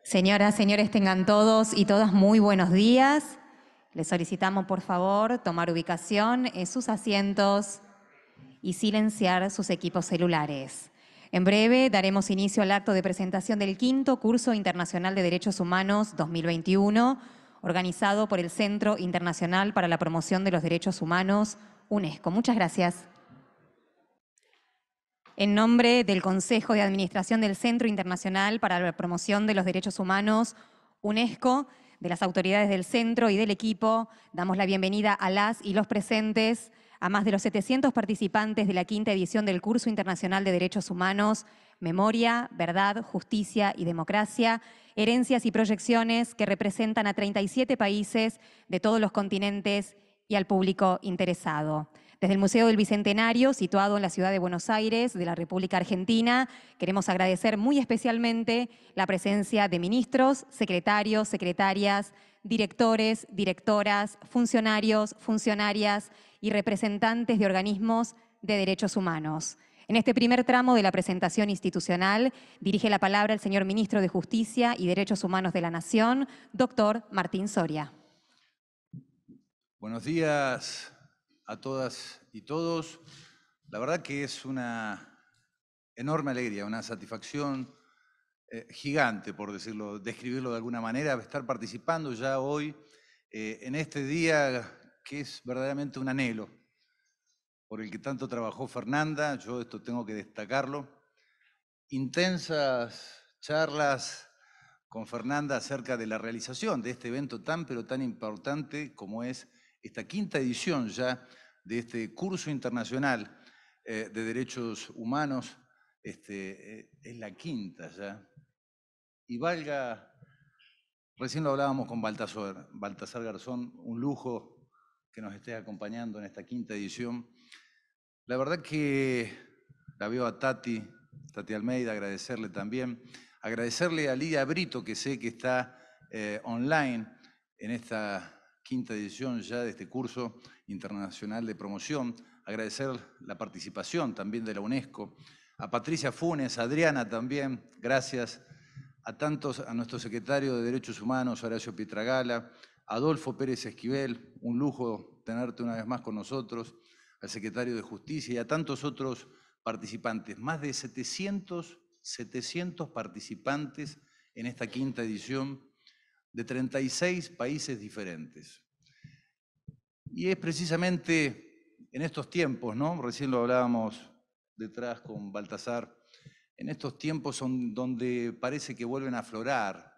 Señoras, señores, tengan todos y todas muy buenos días. Les solicitamos, por favor, tomar ubicación en sus asientos y silenciar sus equipos celulares. En breve daremos inicio al acto de presentación del quinto Curso Internacional de Derechos Humanos 2021, organizado por el Centro Internacional para la Promoción de los Derechos Humanos, UNESCO. Muchas gracias. En nombre del Consejo de Administración del Centro Internacional para la Promoción de los Derechos Humanos, UNESCO, de las autoridades del centro y del equipo, damos la bienvenida a las y los presentes, a más de los 700 participantes de la quinta edición del Curso Internacional de Derechos Humanos, Memoria, Verdad, Justicia y Democracia, herencias y proyecciones que representan a 37 países de todos los continentes y al público interesado. Desde el Museo del Bicentenario, situado en la ciudad de Buenos Aires, de la República Argentina, queremos agradecer muy especialmente la presencia de ministros, secretarios, secretarias, directores, directoras, funcionarios, funcionarias y representantes de organismos de derechos humanos. En este primer tramo de la presentación institucional, dirige la palabra el señor Ministro de Justicia y Derechos Humanos de la Nación, doctor Martín Soria. Buenos días a todas y todos. La verdad que es una enorme alegría, una satisfacción gigante, por decirlo, describirlo de alguna manera, estar participando ya hoy en este día que es verdaderamente un anhelo, por el que tanto trabajó Fernanda. Yo esto tengo que destacarlo. Intensas charlas con Fernanda acerca de la realización de este evento tan pero tan importante como es esta quinta edición ya de este curso internacional de derechos humanos. Es la quinta ya. Y recién lo hablábamos con Baltasar Garzón, un lujo que nos esté acompañando en esta quinta edición. La verdad que la veo a Tati Almeida, agradecerle también. Agradecerle a Lidia Brito, que sé que está online en esta quinta edición ya de este curso internacional de promoción. Agradecer la participación también de la UNESCO. A Patricia Funes, a Adriana también, gracias. A nuestro secretario de Derechos Humanos, Horacio Pietragala, a Adolfo Pérez Esquivel, un lujo tenerte una vez más con nosotros, al secretario de Justicia y a tantos otros participantes. Más de 700 participantes en esta quinta edición de 36 países diferentes. Y es precisamente en estos tiempos, ¿no? Recién lo hablábamos detrás con Baltasar, en estos tiempos son donde parece que vuelven a aflorar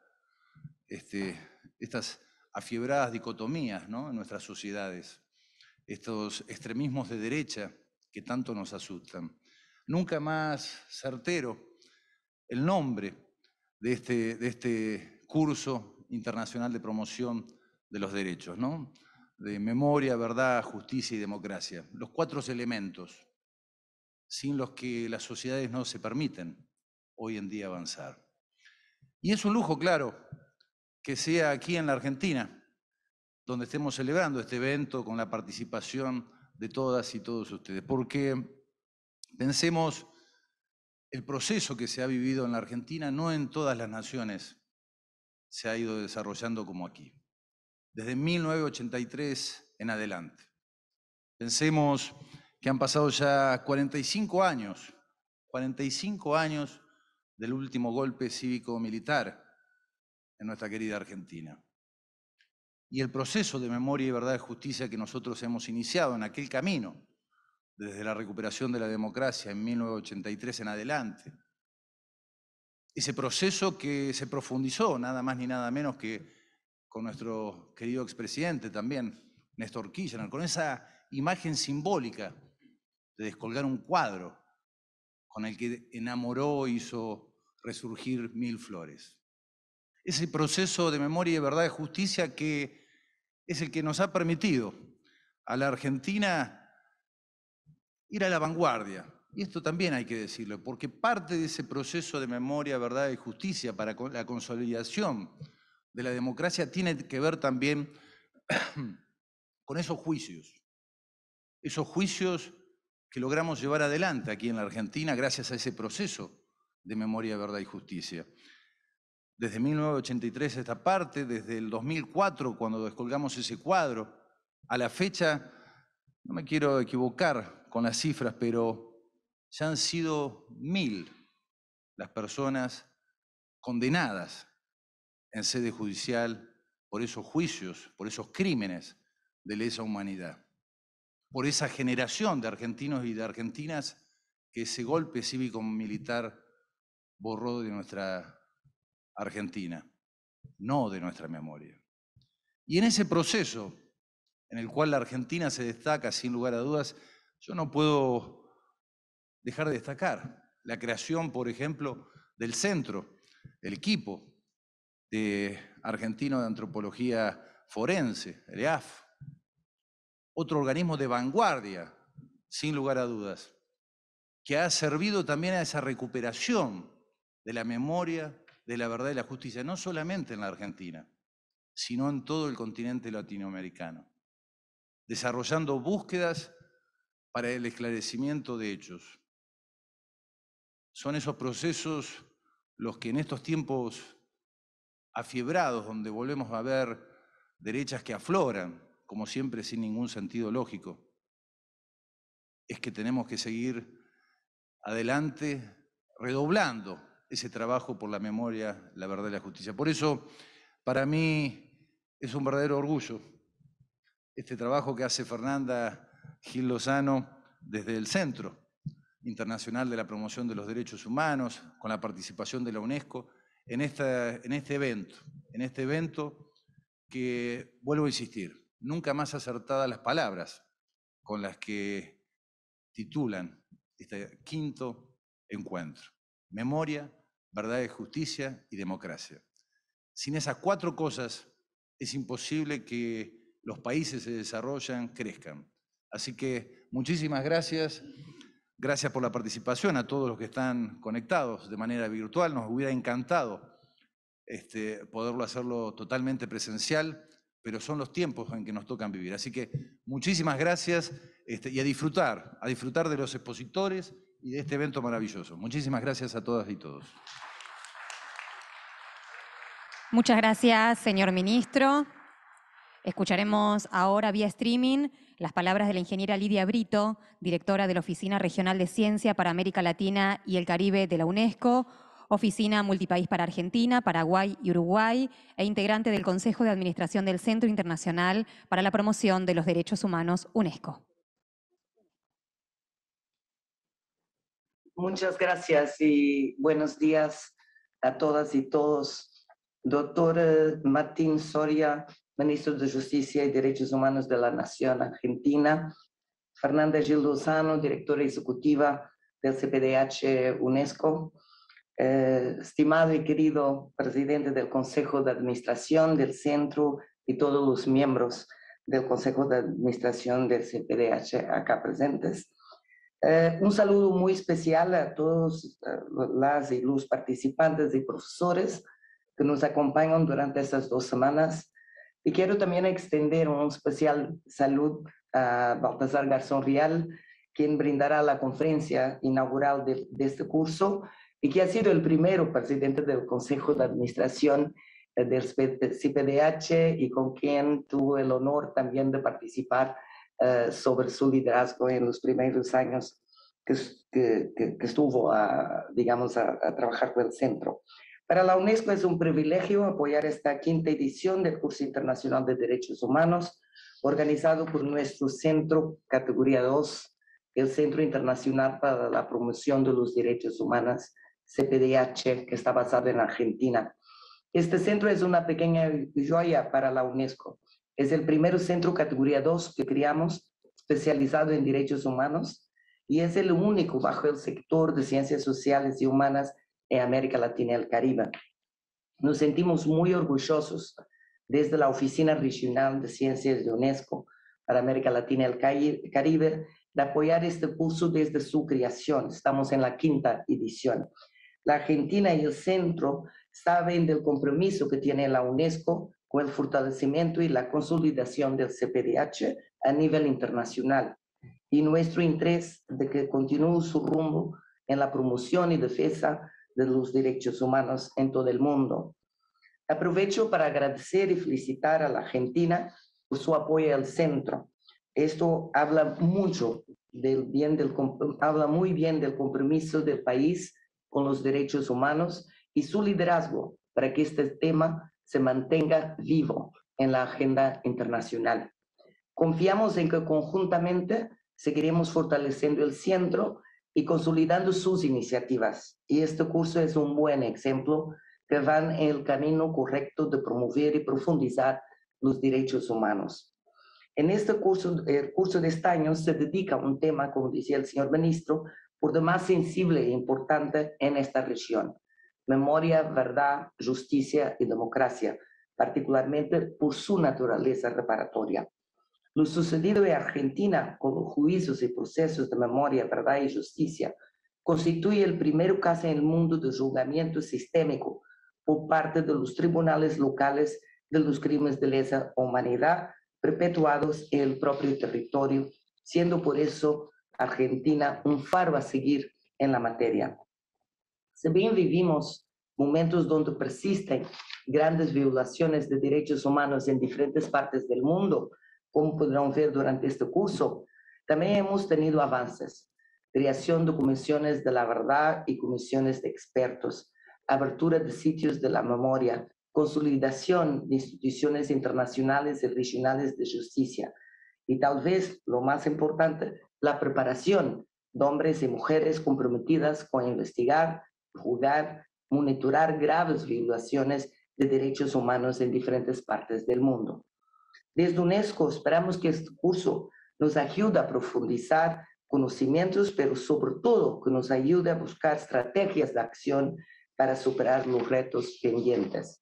estas afiebradas dicotomías, ¿no? En nuestras sociedades, estos extremismos de derecha que tanto nos asustan. Nunca más certero el nombre de este curso internacional de promoción de los derechos, ¿no? De memoria, verdad, justicia y democracia. Los 4 elementos sin los que las sociedades no se permiten hoy en día avanzar. Y es un lujo, claro, que sea aquí en la Argentina, donde estemos celebrando este evento con la participación de todas y todos ustedes, porque pensemos el proceso que se ha vivido en la Argentina, no en todas las naciones se ha ido desarrollando como aquí, desde 1983 en adelante. Pensemos que han pasado ya 45 años del último golpe cívico-militar en nuestra querida Argentina. Y el proceso de memoria y verdad y justicia que nosotros hemos iniciado en aquel camino, desde la recuperación de la democracia en 1983 en adelante. Ese proceso que se profundizó nada más ni nada menos que con nuestro querido expresidente también, Néstor Kirchner, con esa imagen simbólica de descolgar un cuadro con el que enamoró, hizo resurgir 1000 flores. Ese proceso de memoria y verdad y justicia que es el que nos ha permitido a la Argentina ir a la vanguardia. Y esto también hay que decirlo, porque parte de ese proceso de memoria, verdad y justicia para la consolidación de la democracia tiene que ver también con esos juicios que logramos llevar adelante aquí en la Argentina gracias a ese proceso de memoria, verdad y justicia. desde 1983 a esta parte, desde el 2004, cuando descolgamos ese cuadro, a la fecha, no me quiero equivocar con las cifras, pero ya han sido 1000 las personas condenadas en sede judicial por esos juicios, por esos crímenes de lesa humanidad, por esa generación de argentinos y de argentinas que ese golpe cívico-militar borró de nuestra Argentina, no de nuestra memoria. Y en ese proceso, en el cual la Argentina se destaca sin lugar a dudas, yo no puedo dejar de destacar la creación, por ejemplo, del centro, el equipo de argentino de antropología forense, el EAF, otro organismo de vanguardia, sin lugar a dudas, que ha servido también a esa recuperación de la memoria, de la verdad y la justicia, no solamente en la Argentina, sino en todo el continente latinoamericano, desarrollando búsquedas para el esclarecimiento de hechos. Son esos procesos los que en estos tiempos afiebrados, donde volvemos a ver derechas que afloran, como siempre sin ningún sentido lógico, es que tenemos que seguir adelante redoblando ese trabajo por la memoria, la verdad y la justicia. Por eso, para mí, es un verdadero orgullo este trabajo que hace Fernanda Gil Lozano desde el Centro Internacional de la Promoción de los Derechos Humanos, con la participación de la UNESCO, en este evento que, vuelvo a insistir, nunca más acertadas las palabras con las que titulan este quinto encuentro: memoria, verdad y justicia y democracia. Sin esas 4 cosas es imposible que los países se desarrollen, crezcan. Así que muchísimas gracias. Gracias por la participación a todos los que están conectados de manera virtual. Nos hubiera encantado poderlo hacerlo totalmente presencial, pero son los tiempos en que nos tocan vivir. Así que muchísimas gracias y a disfrutar de los expositores y de este evento maravilloso. Muchísimas gracias a todas y todos. Muchas gracias, señor ministro. Escucharemos ahora vía streaming las palabras de la ingeniera Lidia Brito, directora de la Oficina Regional de Ciencia para América Latina y el Caribe de la UNESCO, Oficina Multipaís para Argentina, Paraguay y Uruguay, e integrante del Consejo de Administración del Centro Internacional para la Promoción de los Derechos Humanos, UNESCO. Muchas gracias y buenos días a todas y todos. Doctor Martín Soria, Ministro de Justicia y Derechos Humanos de la Nación Argentina. Fernanda Gil Lozano, Directora Ejecutiva del CPDH UNESCO. Estimado y querido Presidente del Consejo de Administración del Centro y todos los miembros del Consejo de Administración del CPDH acá presentes. Un saludo muy especial a todos las y los participantes y profesores que nos acompañan durante estas 2 semanas. Y quiero también extender un especial saludo a Baltasar Garzón Rial, quien brindará la conferencia inaugural de este curso y que ha sido el primero presidente del Consejo de Administración del CPDH y con quien tuve el honor también de participar sobre su liderazgo en los primeros años que estuvo digamos, a trabajar con el centro. Para la UNESCO es un privilegio apoyar esta 5ª edición del Curso Internacional de Derechos Humanos, organizado por nuestro centro, categoría 2, el Centro Internacional para la Promoción de los Derechos Humanos, CPDH, que está basado en Argentina. Este centro es una pequeña joya para la UNESCO. Es el primer centro categoría 2 que creamos, especializado en derechos humanos, y es el único bajo el sector de ciencias sociales y humanas en América Latina y el Caribe. Nos sentimos muy orgullosos desde la Oficina Regional de Ciencias de UNESCO para América Latina y el Caribe de apoyar este curso desde su creación. Estamos en la 5ª edición. La Argentina y el centro saben del compromiso que tiene la UNESCO con el fortalecimiento y la consolidación del CPDH a nivel internacional y nuestro interés de que continúe su rumbo en la promoción y defensa de los derechos humanos en todo el mundo. Aprovecho para agradecer y felicitar a la Argentina por su apoyo al centro. Esto habla mucho habla muy bien del compromiso del país con los derechos humanos y su liderazgo para que este tema se mantenga vivo en la agenda internacional. Confiamos en que conjuntamente seguiremos fortaleciendo el centro y consolidando sus iniciativas. Y este curso es un buen ejemplo que van en el camino correcto de promover y profundizar los derechos humanos. En este curso, el curso de este año se dedica a un tema, como decía el señor ministro, por demás sensible e importante en esta región: memoria, verdad, justicia y democracia, particularmente por su naturaleza reparatoria. Lo sucedido en Argentina con los juicios y procesos de memoria, verdad y justicia constituye el primer caso en el mundo de juzgamiento sistémico por parte de los tribunales locales de los crímenes de lesa humanidad perpetuados en el propio territorio, siendo por eso Argentina un faro a seguir en la materia. Si bien vivimos momentos donde persisten grandes violaciones de derechos humanos en diferentes partes del mundo, como podrán ver durante este curso, también hemos tenido avances: creación de comisiones de la verdad y comisiones de expertos, apertura de sitios de la memoria, consolidación de instituciones internacionales y regionales de justicia, y tal vez lo más importante, la preparación de hombres y mujeres comprometidas con investigar, juzgar, monitorar graves violaciones de derechos humanos en diferentes partes del mundo. Desde UNESCO esperamos que este curso nos ayude a profundizar conocimientos, pero sobre todo que nos ayude a buscar estrategias de acción para superar los retos pendientes.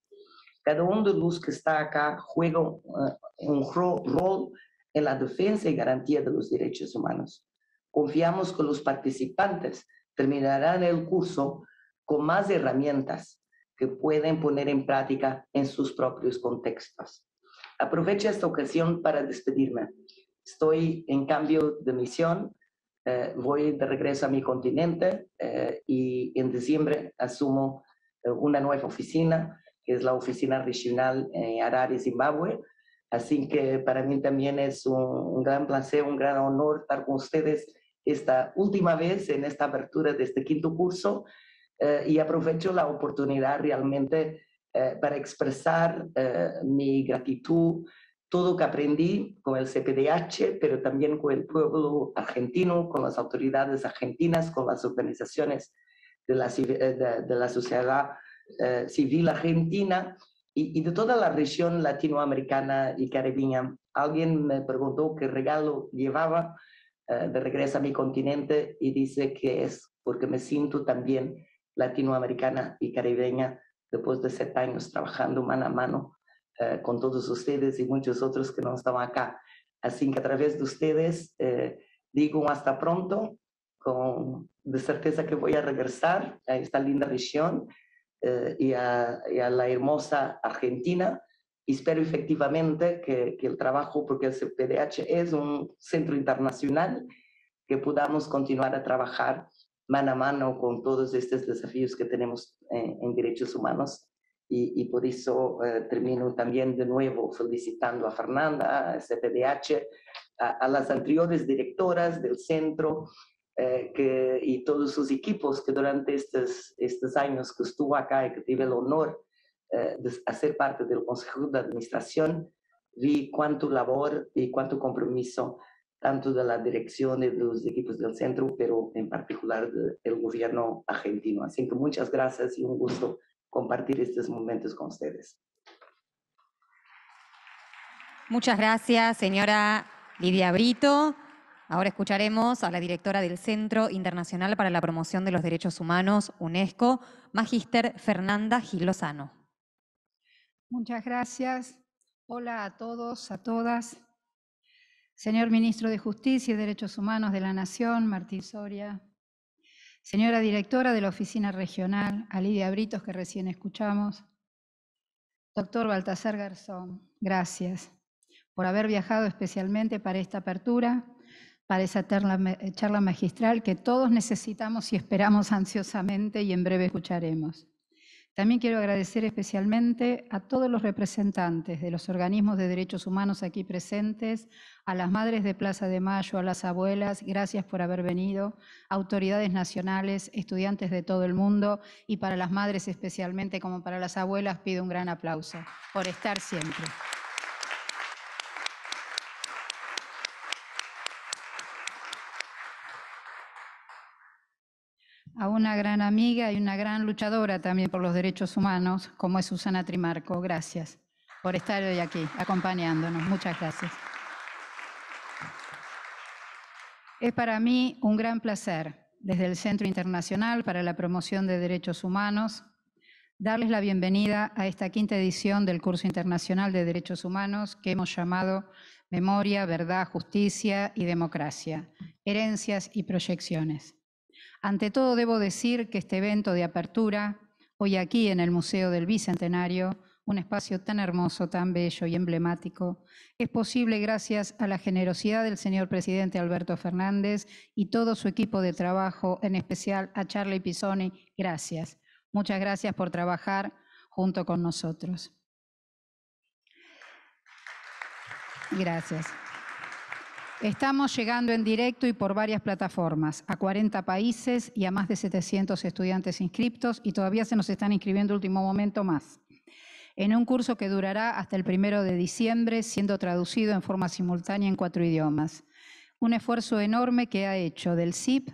Cada uno de los que está acá juega un rol en la defensa y garantía de los derechos humanos. Confiamos que los participantes terminarán el curso con más herramientas que pueden poner en práctica en sus propios contextos. Aprovecho esta ocasión para despedirme. Estoy en cambio de misión, voy de regreso a mi continente y en diciembre asumo una nueva oficina, que es la oficina regional en Harare, Zimbabue. Así que para mí también es un gran placer, un gran honor estar con ustedes esta última vez en esta apertura de este quinto curso y aprovecho la oportunidad realmente para expresar mi gratitud, todo que aprendí con el CPDH, pero también con el pueblo argentino, con las autoridades argentinas, con las organizaciones de la sociedad civil argentina y de toda la región latinoamericana y caribeña. Alguien me preguntó qué regalo llevaba de regreso a mi continente y dice que es porque me siento también latinoamericana y caribeña después de 7 años trabajando mano a mano con todos ustedes y muchos otros que no estaban acá. Así que a través de ustedes digo hasta pronto, de certeza que voy a regresar a esta linda región y a la hermosa Argentina. Y espero efectivamente que el trabajo, porque el CPDH es un centro internacional, que podamos continuar a trabajar mano a mano con todos estos desafíos que tenemos en derechos humanos. Y por eso termino también de nuevo felicitando a Fernanda, a CPDH, a las anteriores directoras del centro y todos sus equipos que durante estos años que estuvo acá y que tuve el honor de hacer parte del Consejo de Administración, vi cuánto labor y cuánto compromiso tanto de la dirección y de los equipos del centro, pero en particular del gobierno argentino. Así que muchas gracias y un gusto compartir estos momentos con ustedes. Muchas gracias, señora Lidia Brito. Ahora escucharemos a la directora del Centro Internacional para la Promoción de los Derechos Humanos, UNESCO, Magíster Fernanda Gil Lozano. Muchas gracias. Hola a todos, a todas. Señor Ministro de Justicia y Derechos Humanos de la Nación, Martín Soria. Señora Directora de la Oficina Regional, Lidia Britos, que recién escuchamos. Doctor Baltasar Garzón, gracias por haber viajado especialmente para esta apertura, para esa charla magistral que todos necesitamos y esperamos ansiosamente y en breve escucharemos. También quiero agradecer especialmente a todos los representantes de los organismos de derechos humanos aquí presentes, a las madres de Plaza de Mayo, a las abuelas, gracias por haber venido, autoridades nacionales, estudiantes de todo el mundo, y para las madres especialmente como para las abuelas pido un gran aplauso por estar siempre. A una gran amiga y una gran luchadora también por los derechos humanos, como es Susana Trimarco. Gracias por estar hoy aquí, acompañándonos. Muchas gracias. Es para mí un gran placer, desde el Centro Internacional para la Promoción de Derechos Humanos, darles la bienvenida a esta quinta edición del Curso Internacional de Derechos Humanos que hemos llamado Memoria, Verdad, Justicia y Democracia, Herencias y Proyecciones. Ante todo, debo decir que este evento de apertura, hoy aquí en el Museo del Bicentenario, un espacio tan hermoso, tan bello y emblemático, es posible gracias a la generosidad del señor presidente Alberto Fernández y todo su equipo de trabajo, en especial a Charlie Pisoni. Gracias. Muchas gracias por trabajar junto con nosotros. Gracias. Estamos llegando en directo y por varias plataformas, a 40 países y a más de 700 estudiantes inscriptos, y todavía se nos están inscribiendo último momento más, en un curso que durará hasta el 1 de diciembre, siendo traducido en forma simultánea en 4 idiomas. Un esfuerzo enorme que ha hecho del CIP,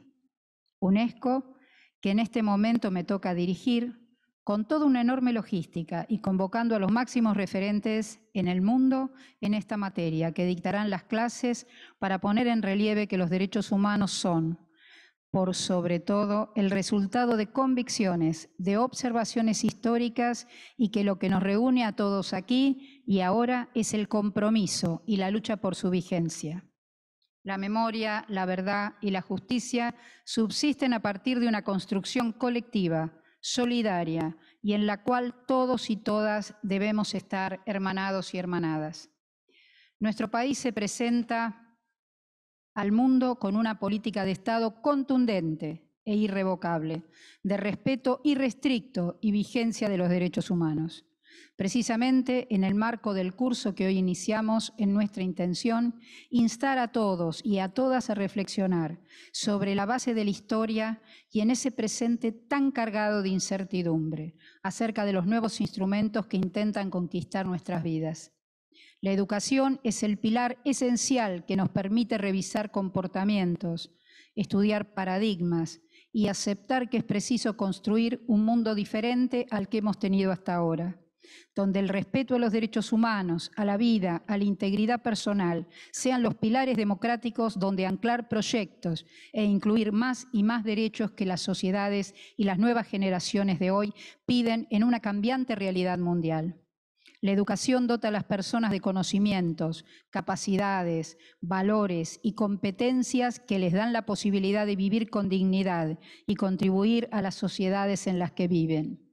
UNESCO, que en este momento me toca dirigir, con toda una enorme logística y convocando a los máximos referentes en el mundo en esta materia, que dictarán las clases para poner en relieve que los derechos humanos son, por sobre todo, el resultado de convicciones, de observaciones históricas, y que lo que nos reúne a todos aquí y ahora es el compromiso y la lucha por su vigencia. La memoria, la verdad y la justicia subsisten a partir de una construcción colectiva, solidaria, y en la cual todos y todas debemos estar hermanados y hermanadas. Nuestro país se presenta al mundo con una política de Estado contundente e irrevocable, de respeto irrestricto y vigencia de los derechos humanos. Precisamente en el marco del curso que hoy iniciamos, en nuestra intención, instar a todos y a todas a reflexionar sobre la base de la historia y en ese presente tan cargado de incertidumbre, acerca de los nuevos instrumentos que intentan conquistar nuestras vidas. La educación es el pilar esencial que nos permite revisar comportamientos, estudiar paradigmas y aceptar que es preciso construir un mundo diferente al que hemos tenido hasta ahora, donde el respeto a los derechos humanos, a la vida, a la integridad personal, sean los pilares democráticos donde anclar proyectos e incluir más y más derechos que las sociedades y las nuevas generaciones de hoy piden en una cambiante realidad mundial. La educación dota a las personas de conocimientos, capacidades, valores y competencias que les dan la posibilidad de vivir con dignidad y contribuir a las sociedades en las que viven.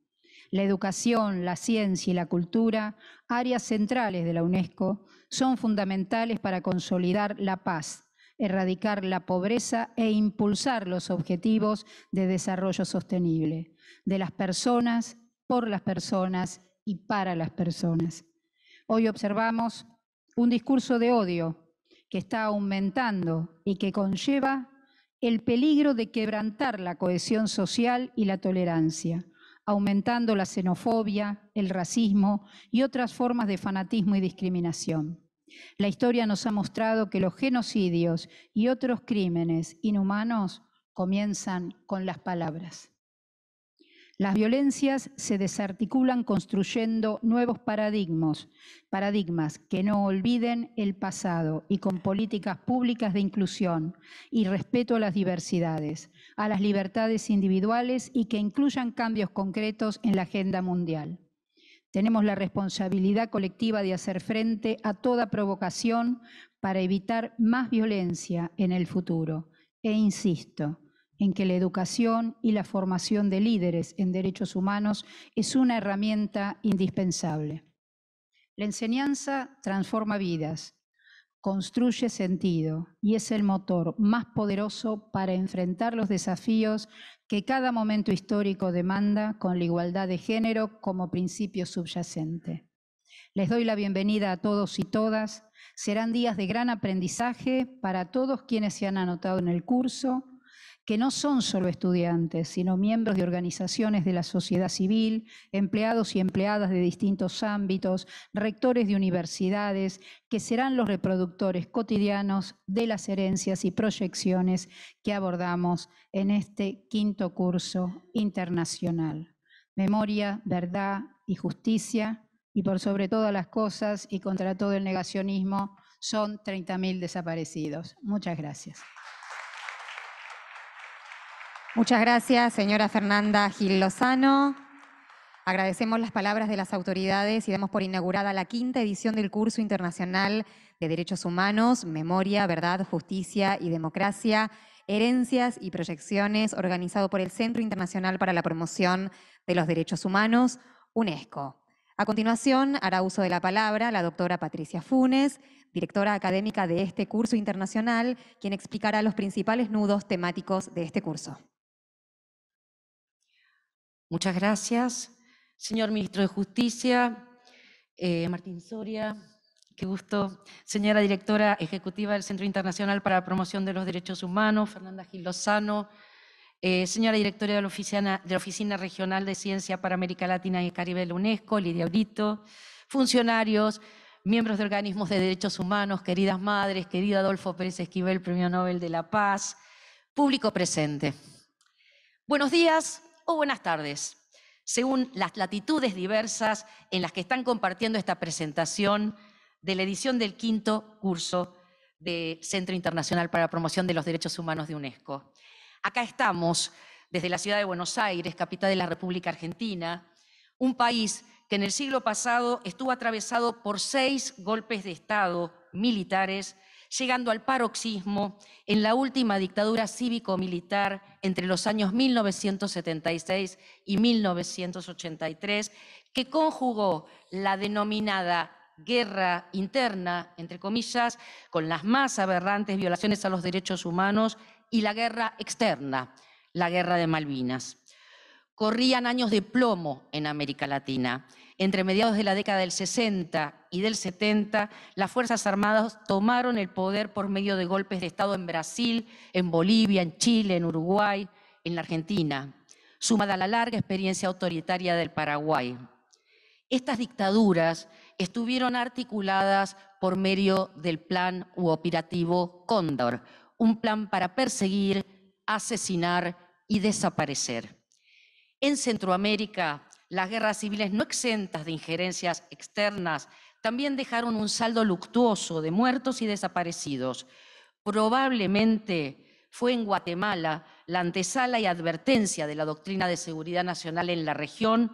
La educación, la ciencia y la cultura, áreas centrales de la UNESCO, son fundamentales para consolidar la paz, erradicar la pobreza e impulsar los objetivos de desarrollo sostenible de las personas, por las personas y para las personas. Hoy observamos un discurso de odio que está aumentando y que conlleva el peligro de quebrantar la cohesión social y la tolerancia, aumentando la xenofobia, el racismo y otras formas de fanatismo y discriminación. La historia nos ha mostrado que los genocidios y otros crímenes inhumanos comienzan con las palabras. Las violencias se desarticulan construyendo nuevos paradigmas que no olviden el pasado y con políticas públicas de inclusión y respeto a las diversidades, a las libertades individuales y que incluyan cambios concretos en la agenda mundial. Tenemos la responsabilidad colectiva de hacer frente a toda provocación para evitar más violencia en el futuro. E insisto en que la educación y la formación de líderes en derechos humanos es una herramienta indispensable. La enseñanza transforma vidas, construye sentido y es el motor más poderoso para enfrentar los desafíos que cada momento histórico demanda, con la igualdad de género como principio subyacente. Les doy la bienvenida a todos y todas. Serán días de gran aprendizaje para todos quienes se han anotado en el curso, que no son solo estudiantes, sino miembros de organizaciones de la sociedad civil, empleados y empleadas de distintos ámbitos, rectores de universidades, que serán los reproductores cotidianos de las herencias y proyecciones que abordamos en este quinto curso internacional. Memoria, verdad y justicia, y por sobre todas las cosas y contra todo el negacionismo, son 30.000 desaparecidos. Muchas gracias. Muchas gracias, señora Fernanda Gil Lozano. Agradecemos las palabras de las autoridades y damos por inaugurada la quinta edición del Curso Internacional de Derechos Humanos, Memoria, Verdad, Justicia y Democracia, Herencias y Proyecciones, organizado por el Centro Internacional para la Promoción de los Derechos Humanos, UNESCO. A continuación, hará uso de la palabra la doctora Patricia Funes, directora académica de este curso internacional, quien explicará los principales nudos temáticos de este curso. Muchas gracias. Señor Ministro de Justicia, Martín Soria, qué gusto. Señora Directora Ejecutiva del Centro Internacional para la Promoción de los Derechos Humanos, Fernanda Gil Lozano, señora Directora de la Oficina Regional de Ciencia para América Latina y el Caribe de la UNESCO, Lidia Brito, funcionarios, miembros de organismos de derechos humanos, queridas madres, querido Adolfo Pérez Esquivel, Premio Nobel de la Paz, público presente. Buenos días o buenas tardes, según las latitudes diversas en las que están compartiendo esta presentación de la edición del quinto curso de Centro Internacional para la Promoción de los Derechos Humanos de UNESCO. Acá estamos desde la ciudad de Buenos Aires, capital de la República Argentina, un país que en el siglo pasado estuvo atravesado por 6 golpes de Estado militares, llegando al paroxismo en la última dictadura cívico-militar entre los años 1976 y 1983, que conjugó la denominada guerra interna, entre comillas, con las más aberrantes violaciones a los derechos humanos, y la guerra externa, la guerra de Malvinas. Corrían años de plomo en América Latina. Entre mediados de la década del 60 y del 70, las Fuerzas Armadas tomaron el poder por medio de golpes de Estado en Brasil, en Bolivia, en Chile, en Uruguay, en la Argentina, sumada a la larga experiencia autoritaria del Paraguay. Estas dictaduras estuvieron articuladas por medio del plan u operativo Cóndor, un plan para perseguir, asesinar y desaparecer. En Centroamérica, las guerras civiles no exentas de injerencias externas también dejaron un saldo luctuoso de muertos y desaparecidos. Probablemente fue en Guatemala la antesala y advertencia de la doctrina de seguridad nacional en la región,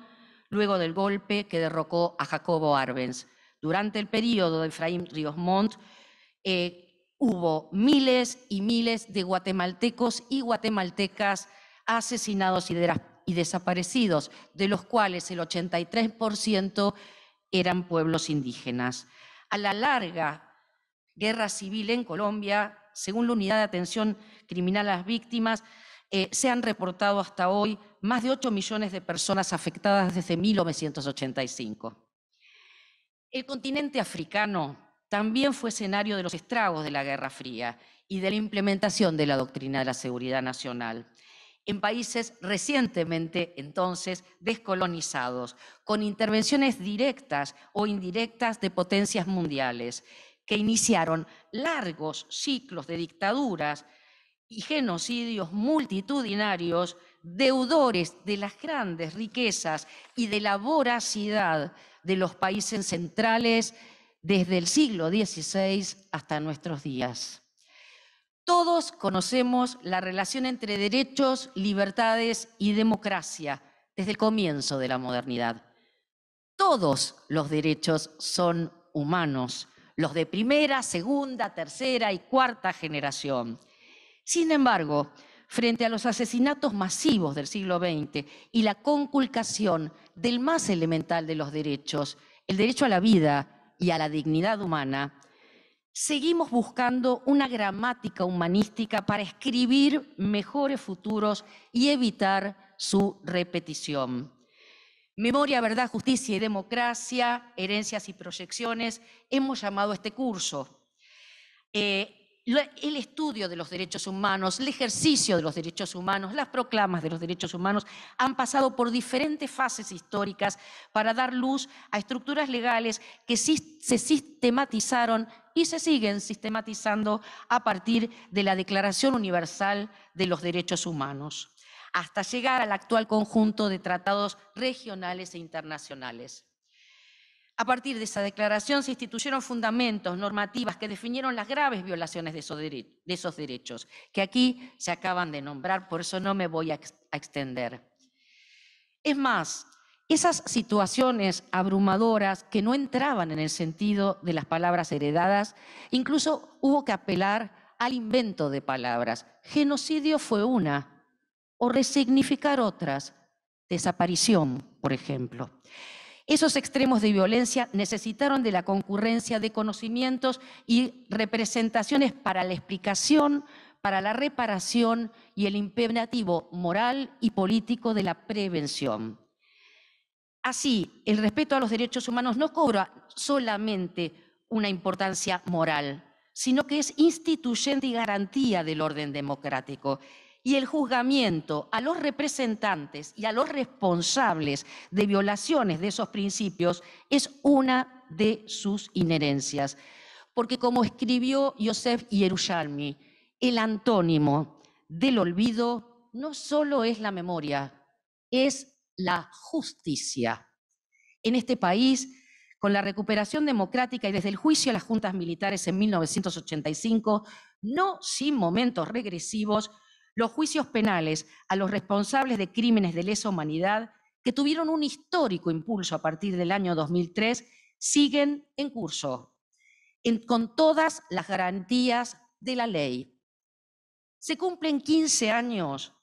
luego del golpe que derrocó a Jacobo Arbenz. Durante el periodo de Efraín Ríos Montt, hubo miles y miles de guatemaltecos y guatemaltecas asesinados y desaparecidos, de los cuales el 83% eran pueblos indígenas. A la larga guerra civil en Colombia, según la Unidad de Atención Criminal a las Víctimas, se han reportado hasta hoy más de 8 millones de personas afectadas desde 1985. El continente africano también fue escenario de los estragos de la Guerra Fría y de la implementación de la doctrina de la seguridad nacional. En países recientemente, entonces, descolonizados, con intervenciones directas o indirectas de potencias mundiales, que iniciaron largos ciclos de dictaduras y genocidios multitudinarios, deudores de las grandes riquezas y de la voracidad de los países centrales desde el siglo XVI hasta nuestros días. Todos conocemos la relación entre derechos, libertades y democracia desde el comienzo de la modernidad. Todos los derechos son humanos, los de primera, segunda, tercera y cuarta generación. Sin embargo, frente a los asesinatos masivos del siglo XX y la conculcación del más elemental de los derechos, el derecho a la vida y a la dignidad humana, seguimos buscando una gramática humanística para escribir mejores futuros y evitar su repetición. Memoria, verdad, justicia y democracia, herencias y proyecciones, hemos llamado a este curso. El estudio de los derechos humanos, el ejercicio de los derechos humanos, las proclamas de los derechos humanos han pasado por diferentes fases históricas para dar luz a estructuras legales que se sistematizaron y se siguen sistematizando a partir de la Declaración Universal de los Derechos Humanos, hasta llegar al actual conjunto de tratados regionales e internacionales. A partir de esa declaración se instituyeron fundamentos, normativas que definieron las graves violaciones de esos derechos, que aquí se acaban de nombrar, por eso no me voy a extender. Es más, esas situaciones abrumadoras que no entraban en el sentido de las palabras heredadas, incluso hubo que apelar al invento de palabras. Genocidio fue una, o resignificar otras, desaparición, por ejemplo. Esos extremos de violencia necesitaron de la concurrencia de conocimientos y representaciones para la explicación, para la reparación y el imperativo moral y político de la prevención. Así, el respeto a los derechos humanos no cobra solamente una importancia moral, sino que es instituyente y garantía del orden democrático. Y el juzgamiento a los representantes y a los responsables de violaciones de esos principios es una de sus inherencias. Porque como escribió Yosef Yerushalmi, el antónimo del olvido no solo es la memoria, es la justicia. En este país, con la recuperación democrática y desde el juicio a las juntas militares en 1985, no sin momentos regresivos, los juicios penales a los responsables de crímenes de lesa humanidad, que tuvieron un histórico impulso a partir del año 2003, siguen en curso, con todas las garantías de la ley. Se cumplen 15 años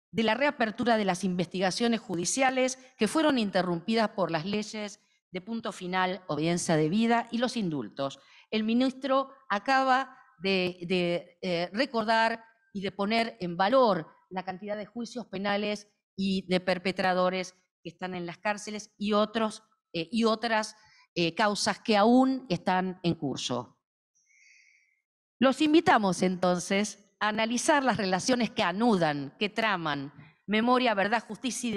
de la reapertura de las investigaciones judiciales que fueron interrumpidas por las leyes de punto final, obediencia debida y los indultos. El ministro acaba de recordar y de poner en valor la cantidad de juicios penales y de perpetradores que están en las cárceles y otras causas que aún están en curso. Los invitamos entonces a analizar las relaciones que anudan, que traman memoria, verdad, justicia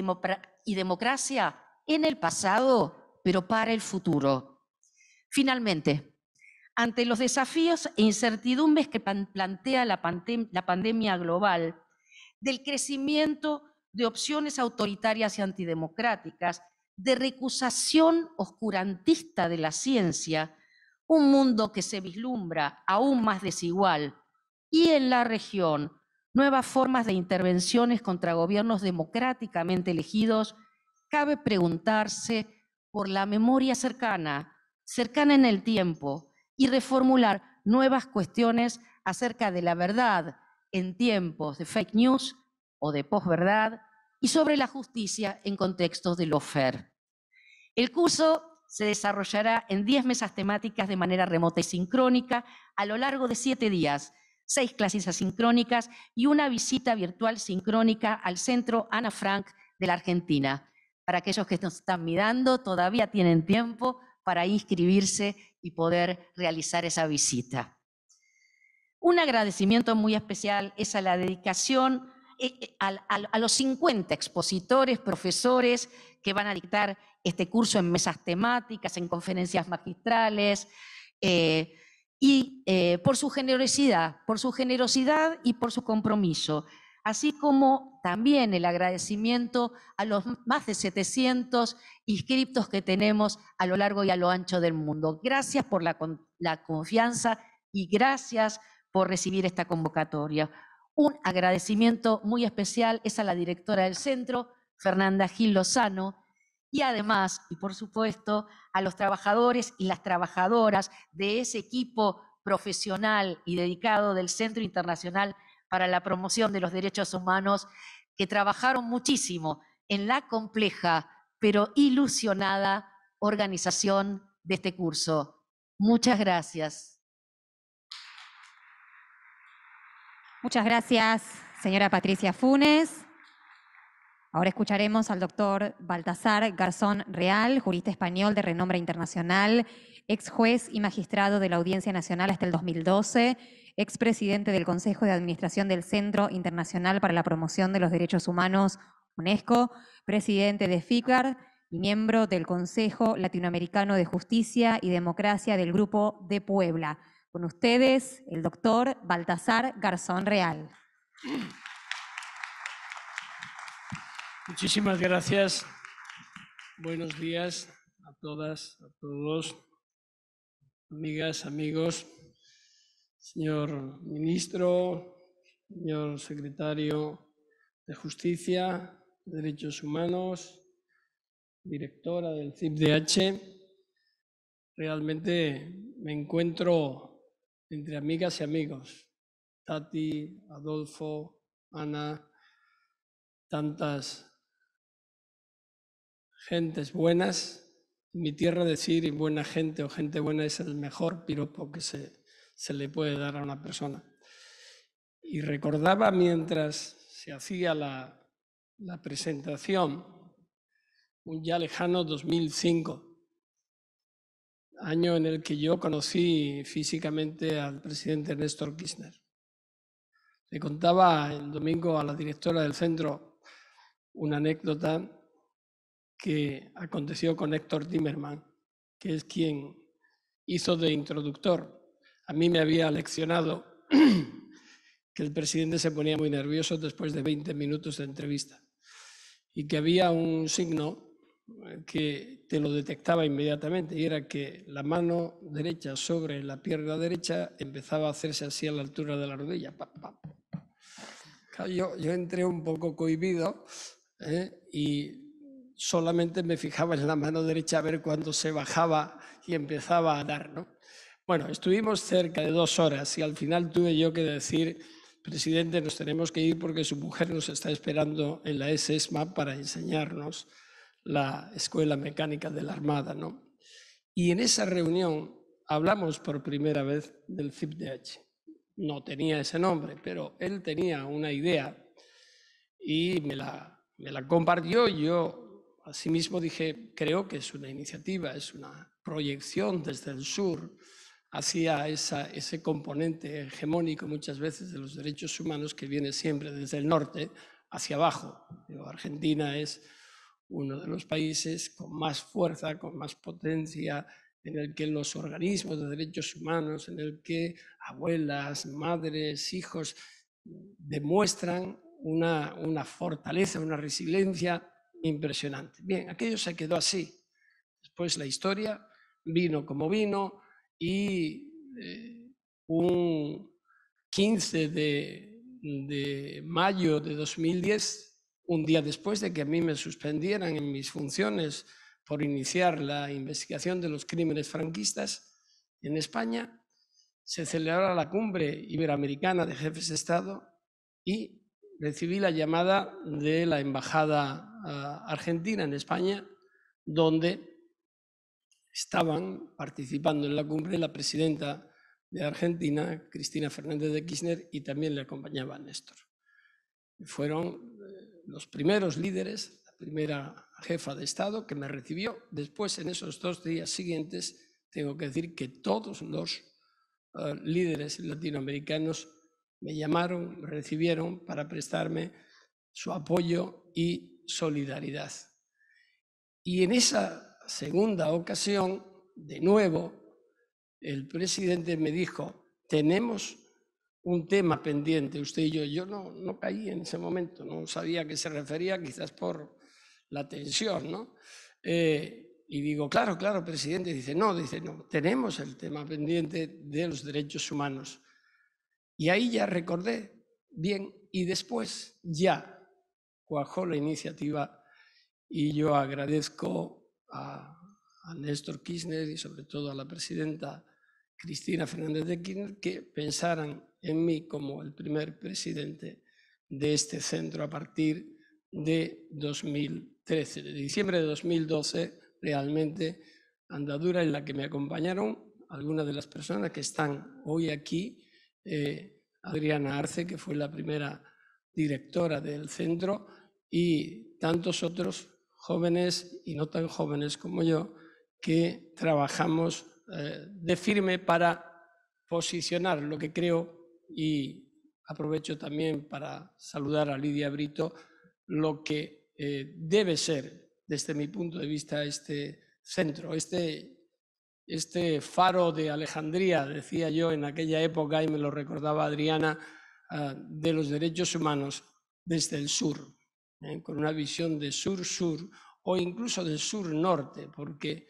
y democracia en el pasado, pero para el futuro. Finalmente, ante los desafíos e incertidumbres que plantea la pandemia global, del crecimiento de opciones autoritarias y antidemocráticas, de recusación oscurantista de la ciencia, un mundo que se vislumbra aún más desigual, y en la región, nuevas formas de intervenciones contra gobiernos democráticamente elegidos, cabe preguntarse por la memoria cercana en el tiempo, y reformular nuevas cuestiones acerca de la verdad en tiempos de fake news o de posverdad y sobre la justicia en contextos de lawfare. El curso se desarrollará en 10 mesas temáticas de manera remota y sincrónica a lo largo de 7 días, 6 clases asincrónicas y una visita virtual sincrónica al Centro Ana Frank de la Argentina. Para aquellos que nos están mirando, todavía tienen tiempo para inscribirse y poder realizar esa visita. Un agradecimiento muy especial es a la dedicación a los 50 expositores, profesores que van a dictar este curso en mesas temáticas, en conferencias magistrales, por su generosidad y por su compromiso, así como también el agradecimiento a los más de 700 inscriptos que tenemos a lo largo y a lo ancho del mundo. Gracias por la confianza y gracias por recibir esta convocatoria. Un agradecimiento muy especial es a la directora del centro, Fernanda Gil Lozano, y además, y por supuesto, a los trabajadores y las trabajadoras de ese equipo profesional y dedicado del Centro Internacional para la Promoción de los Derechos Humanos, que trabajaron muchísimo en la compleja pero ilusionada organización de este curso. Muchas gracias. Muchas gracias, señora Patricia Funes. Ahora escucharemos al doctor Baltasar Garzón Real, jurista español de renombre internacional, ex juez y magistrado de la Audiencia Nacional hasta el 2012, expresidente del Consejo de Administración del Centro Internacional para la Promoción de los Derechos Humanos, UNESCO, presidente de FICAR y miembro del Consejo Latinoamericano de Justicia y Democracia del Grupo de Puebla. Con ustedes, el doctor Baltasar Garzón Real. Muchísimas gracias. Buenos días a todas, a todos, amigas, amigos, señor ministro, señor secretario de Justicia, Derechos Humanos, directora del CIPDH. Realmente me encuentro entre amigas y amigos. Tati, Adolfo, Ana, tantas gentes buenas. En mi tierra decir buena gente o gente buena es el mejor piropo que se le puede dar a una persona. Y recordaba mientras se hacía la presentación, un ya lejano 2005, año en el que yo conocí físicamente al presidente Néstor Kirchner. Le contaba el domingo a la directora del centro una anécdota que aconteció con Héctor Timerman, que es quien hizo de introductor. A mí me había leccionado que el presidente se ponía muy nervioso después de 20 minutos de entrevista y que había un signo que te lo detectaba inmediatamente, y era que la mano derecha sobre la pierna derecha empezaba a hacerse así a la altura de la rodilla. Yo entré un poco cohibido y solamente me fijaba en la mano derecha a ver cuándo se bajaba y empezaba a dar, ¿no? Bueno, estuvimos cerca de 2 horas y al final tuve yo que decir: presidente, nos tenemos que ir porque su mujer nos está esperando en la ESMA para enseñarnos la Escuela Mecánica de la Armada, ¿no? Y en esa reunión hablamos por primera vez del CIPDH. No tenía ese nombre, pero él tenía una idea y me la compartió. Yo asimismo dije, creo que es una iniciativa, es una proyección desde el sur hacia ese componente hegemónico muchas veces de los derechos humanos que viene siempre desde el norte hacia abajo. Argentina es uno de los países con más fuerza, con más potencia, en el que los organismos de derechos humanos, en el que abuelas, madres, hijos demuestran una fortaleza, una resiliencia impresionante. Bien, aquello se quedó así. Después la historia vino como vino y un 15 de mayo de 2010, un día después de que a mí me suspendieran en mis funciones por iniciar la investigación de los crímenes franquistas en España, se celebró la cumbre iberoamericana de jefes de Estado y recibí la llamada de la embajada argentina en España, donde estaban participando en la cumbre la presidenta de Argentina, Cristina Fernández de Kirchner, y también le acompañaba Néstor. Fueron los primeros líderes, la primera jefa de Estado que me recibió. Después, en esos 2 días siguientes, tengo que decir que todos los líderes latinoamericanos me llamaron, me recibieron para prestarme su apoyo y solidaridad. Y en esa segunda ocasión, de nuevo, el presidente me dijo, tenemos un tema pendiente, usted y yo. Yo no caí en ese momento, no sabía a qué se refería, quizás por la tensión, ¿no? Y digo, claro, presidente. Dice, no, tenemos el tema pendiente de los derechos humanos. Y ahí ya recordé bien, y después ya cuajó la iniciativa, y yo agradezco a Néstor Kirchner y sobre todo a la presidenta Cristina Fernández de Kirchner que pensaran en mí como el primer presidente de este centro a partir de 2013, de diciembre de 2012, realmente andadura en la que me acompañaron algunas de las personas que están hoy aquí Adriana Arce, que fue la primera directora del centro, y tantos otros jóvenes y no tan jóvenes como yo, que trabajamos de firme para posicionar lo que creo, y aprovecho también para saludar a Lidia Brito, lo que debe ser, desde mi punto de vista, este centro, este faro de Alejandría, decía yo en aquella época, y me lo recordaba Adriana, de los derechos humanos desde el sur, con una visión de sur-sur o incluso de sur-norte, porque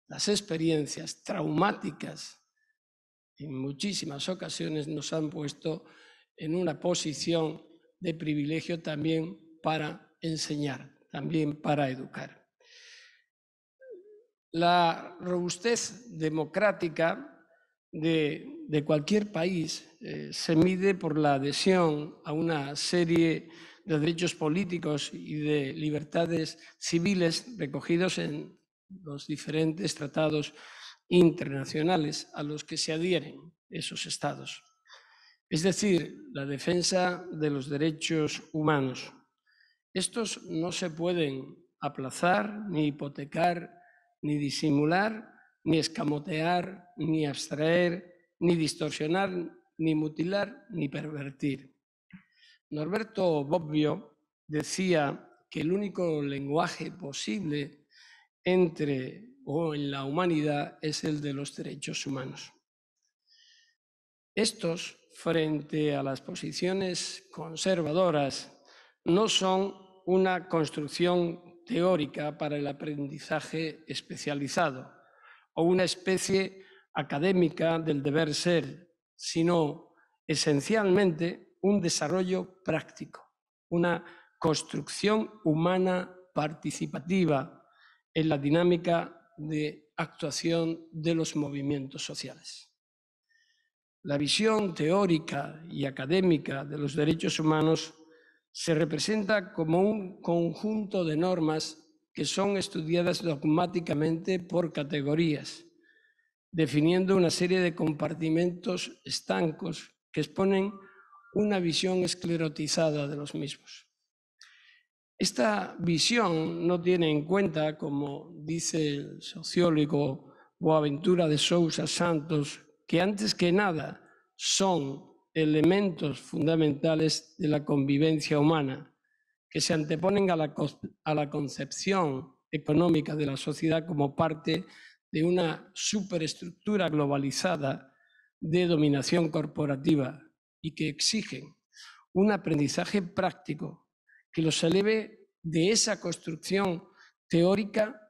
las experiencias traumáticas en muchísimas ocasiones nos han puesto en una posición de privilegio también para enseñar, también para educar. La robustez democrática de cualquier país se mide por la adhesión a una serie de derechos políticos y de libertades civiles recogidos en los diferentes tratados internacionales a los que se adhieren esos estados. Es decir, la defensa de los derechos humanos. Estos no se pueden aplazar, ni hipotecar, ni disimular, ni escamotear, ni abstraer, ni distorsionar, ni mutilar, ni pervertir. Norberto Bobbio decía que el único lenguaje posible en la humanidad es el de los derechos humanos. Estos, frente a las posiciones conservadoras, no son una construcción teórica para el aprendizaje especializado o una especie académica del deber ser, sino esencialmente un desarrollo práctico, una construcción humana participativa en la dinámica de actuación de los movimientos sociales. La visión teórica y académica de los derechos humanos se representa como un conjunto de normas que son estudiadas dogmáticamente por categorías, definiendo una serie de compartimentos estancos que exponen una visión esclerotizada de los mismos. Esta visión no tiene en cuenta, como dice el sociólogo Boaventura de Sousa Santos, que antes que nada son elementos fundamentales de la convivencia humana, que se anteponen a la concepción económica de la sociedad como parte de una superestructura globalizada de dominación corporativa y que exigen un aprendizaje práctico que los eleve de esa construcción teórica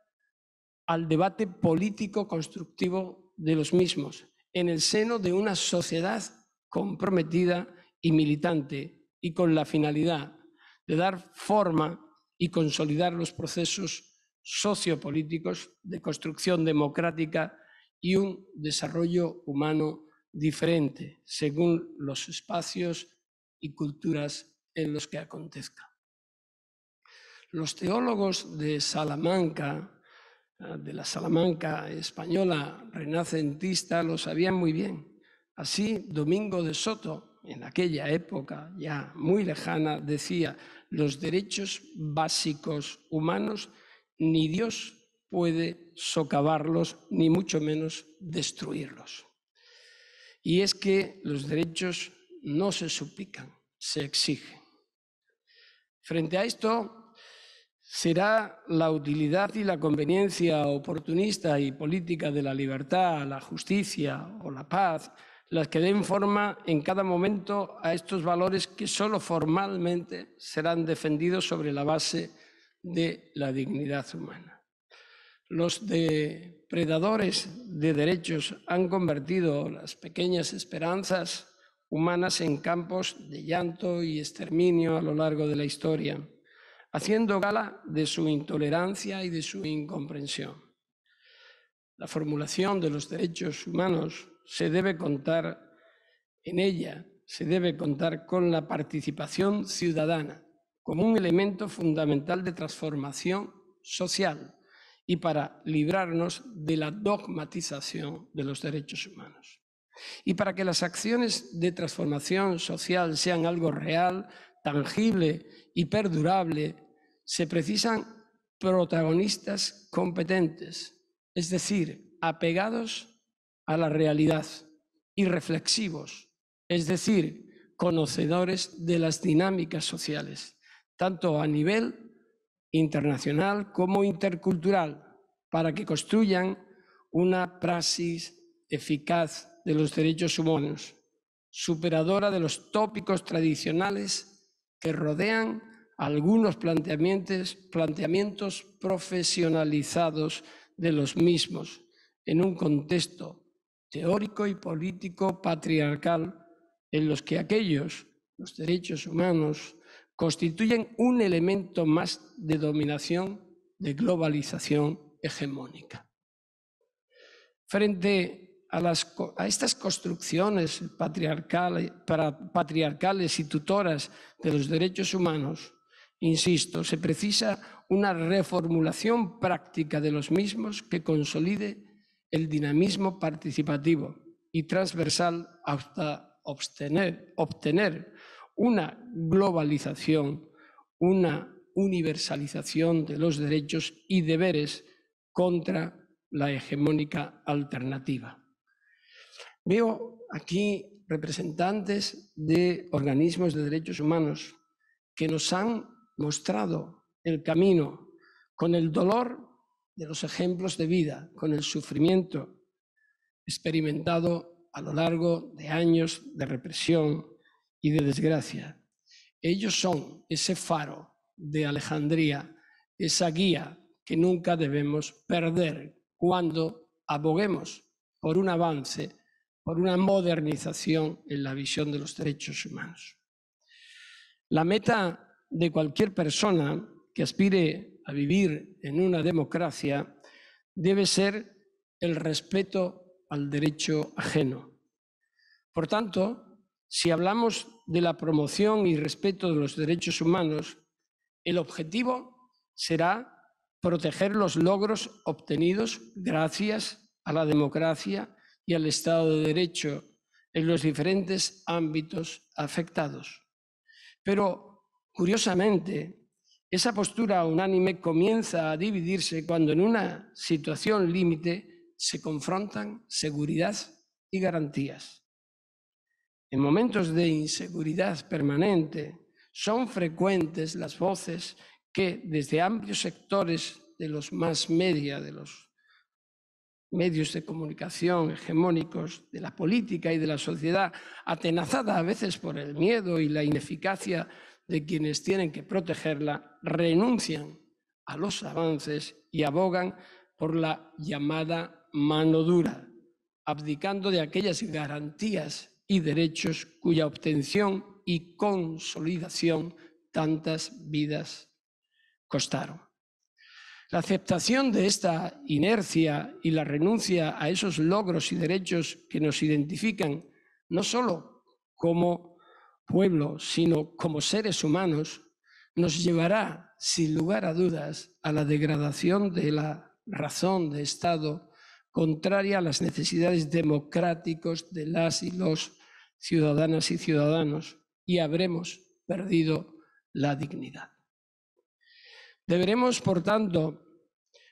al debate político constructivo de los mismos, en el seno de una sociedad comprometida y militante y con la finalidad de dar forma y consolidar los procesos sociopolíticos de construcción democrática y un desarrollo humano diferente según los espacios y culturas en los que acontezca. Los teólogos de Salamanca, de la Salamanca española renacentista, lo sabían muy bien. Así, Domingo de Soto, en aquella época ya muy lejana, decía: los derechos básicos humanos ni Dios puede socavarlos, ni mucho menos destruirlos. Y es que los derechos no se suplican, se exigen. Frente a esto, será la utilidad y la conveniencia oportunista y política de la libertad, la justicia o la paz las que den forma en cada momento a estos valores que solo formalmente serán defendidos sobre la base de la dignidad humana. Los depredadores de derechos han convertido las pequeñas esperanzas humanas en campos de llanto y exterminio a lo largo de la historia, haciendo gala de su intolerancia y de su incomprensión. La formulación de los derechos humanos se debe contar con la participación ciudadana como un elemento fundamental de transformación social y para librarnos de la dogmatización de los derechos humanos. Y para que las acciones de transformación social sean algo real, tangible y perdurable, se precisan protagonistas competentes, es decir, apegados a la realidad, y reflexivos, es decir, conocedores de las dinámicas sociales, tanto a nivel internacional como intercultural, para que construyan una praxis eficaz de los derechos humanos, superadora de los tópicos tradicionales que rodean algunos planteamientos profesionalizados de los mismos en un contexto teórico y político patriarcal en los que los derechos humanos, constituyen un elemento más de dominación, de globalización hegemónica. Frente a estas construcciones patriarcales y tutoras de los derechos humanos, insisto, se precisa una reformulación práctica de los mismos que consolide el dinamismo participativo y transversal hasta obtener una globalización, una universalización de los derechos y deberes contra la hegemónica alternativa. Veo aquí representantes de organismos de derechos humanos que nos han mostrado el camino con el dolor de los ejemplos de vida, con el sufrimiento experimentado a lo largo de años de represión y de desgracia. Ellos son ese faro de Alejandría, esa guía que nunca debemos perder cuando aboguemos por un avance, por una modernización en la visión de los derechos humanos. La meta de cualquier persona que aspire a vivir en una democracia debe ser el respeto al derecho ajeno. Por tanto, si hablamos de la promoción y respeto de los derechos humanos, el objetivo será proteger los logros obtenidos gracias a la democracia y al Estado de Derecho en los diferentes ámbitos afectados. Pero, curiosamente, esa postura unánime comienza a dividirse cuando en una situación límite se confrontan seguridad y garantías. En momentos de inseguridad permanente son frecuentes las voces que desde amplios sectores de los mass media, de los medios de comunicación hegemónicos, de la política y de la sociedad, atenazada a veces por el miedo y la ineficacia de quienes tienen que protegerla, renuncian a los avances y abogan por la llamada mano dura, abdicando de aquellas garantías y derechos cuya obtención y consolidación tantas vidas costaron. La aceptación de esta inercia y la renuncia a esos logros y derechos que nos identifican no solo como pueblo, sino como seres humanos, nos llevará, sin lugar a dudas, a la degradación de la razón de Estado, contraria a las necesidades democráticas de las y los ciudadanas y ciudadanos, y habremos perdido la dignidad. Deberemos, por tanto,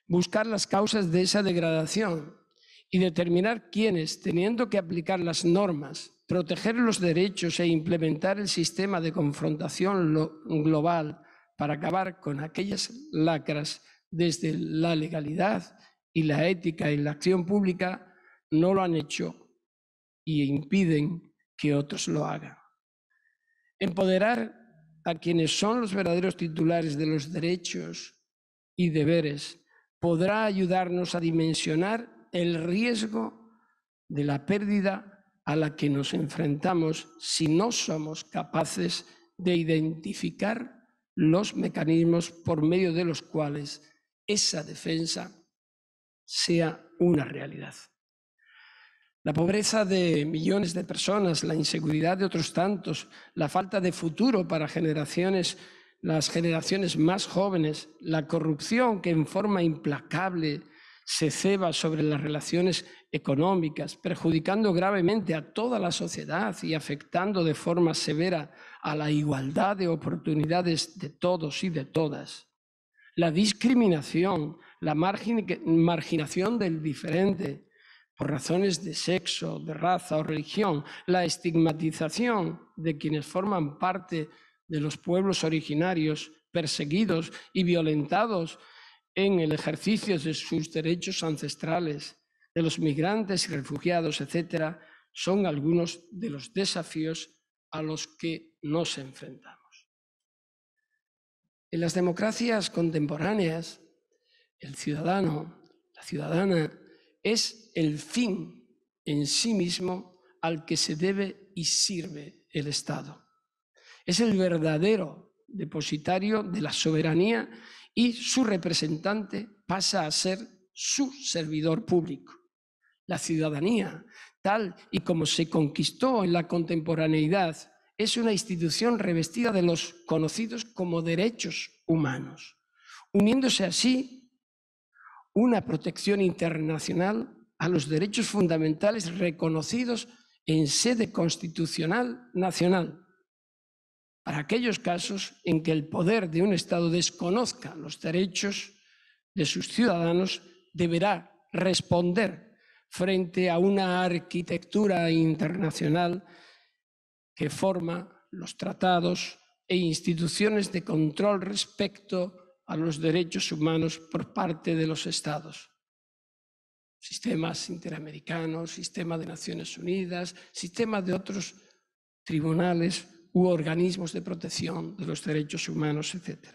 buscar las causas de esa degradación y determinar quiénes, teniendo que aplicar las normas, proteger los derechos e implementar el sistema de confrontación global para acabar con aquellas lacras desde la legalidad y la ética en la acción pública, no lo han hecho y impiden que otros lo hagan. Empoderar a quienes son los verdaderos titulares de los derechos y deberes podrá ayudarnos a dimensionar el riesgo de la pérdida a la que nos enfrentamos si no somos capaces de identificar los mecanismos por medio de los cuales esa defensa sea una realidad. La pobreza de millones de personas, la inseguridad de otros tantos, la falta de futuro para las generaciones más jóvenes, la corrupción que en forma implacable se ceba sobre las relaciones económicas, perjudicando gravemente a toda la sociedad y afectando de forma severa a la igualdad de oportunidades de todos y de todas. La discriminación, la marginación del diferente por razones de sexo, de raza o religión, la estigmatización de quienes forman parte de los pueblos originarios perseguidos y violentados en el ejercicio de sus derechos ancestrales, de los migrantes y refugiados, etc., son algunos de los desafíos a los que nos enfrentamos. En las democracias contemporáneas, el ciudadano, la ciudadana, es el fin en sí mismo al que se debe y sirve el Estado. Es el verdadero depositario de la soberanía y su representante pasa a ser su servidor público. La ciudadanía, tal y como se conquistó en la contemporaneidad, es una institución revestida de los conocidos como derechos humanos, uniéndose así una protección internacional a los derechos fundamentales reconocidos en sede constitucional nacional, para aquellos casos en que el poder de un Estado desconozca los derechos de sus ciudadanos, deberá responder frente a una arquitectura internacional que forma los tratados e instituciones de control respecto a los derechos humanos por parte de los Estados. Sistemas interamericanos, sistema de Naciones Unidas, sistema de otros tribunales u organismos de protección de los derechos humanos, etc.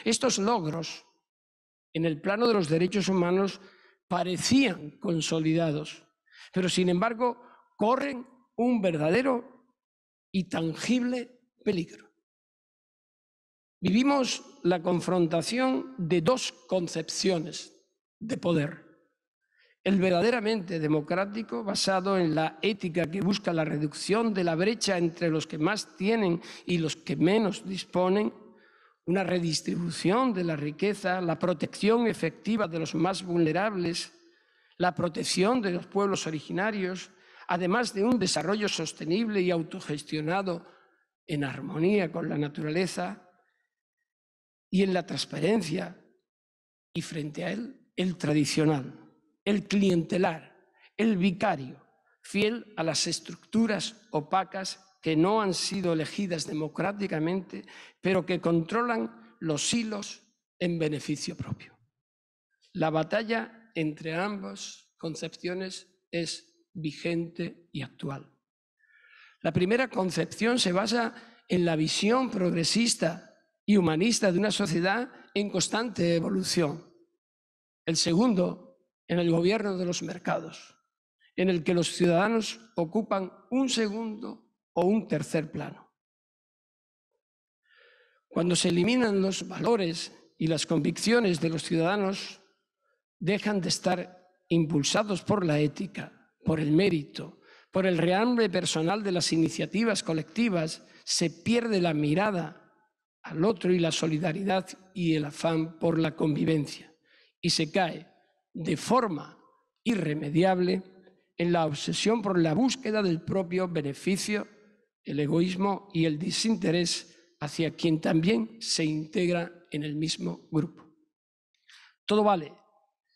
Estos logros en el plano de los derechos humanos parecían consolidados, pero sin embargo corren un verdadero y tangible peligro. Vivimos la confrontación de dos concepciones de poder. El verdaderamente democrático, basado en la ética que busca la reducción de la brecha entre los que más tienen y los que menos disponen, una redistribución de la riqueza, la protección efectiva de los más vulnerables, la protección de los pueblos originarios, además de un desarrollo sostenible y autogestionado en armonía con la naturaleza, y en la transparencia, y frente a él, el tradicional, el clientelar, el vicario, fiel a las estructuras opacas que no han sido elegidas democráticamente, pero que controlan los hilos en beneficio propio. La batalla entre ambas concepciones es vigente y actual. La primera concepción se basa en la visión progresista y humanista de una sociedad en constante evolución. El segundo, en el gobierno de los mercados, en el que los ciudadanos ocupan un segundo o un tercer plano. Cuando se eliminan los valores y las convicciones de los ciudadanos, dejan de estar impulsados por la ética, por el mérito, por el rehambre personal de las iniciativas colectivas, se pierde la mirada al otro y la solidaridad y el afán por la convivencia, y se cae de forma irremediable en la obsesión por la búsqueda del propio beneficio, el egoísmo y el desinterés hacia quien también se integra en el mismo grupo. Todo vale,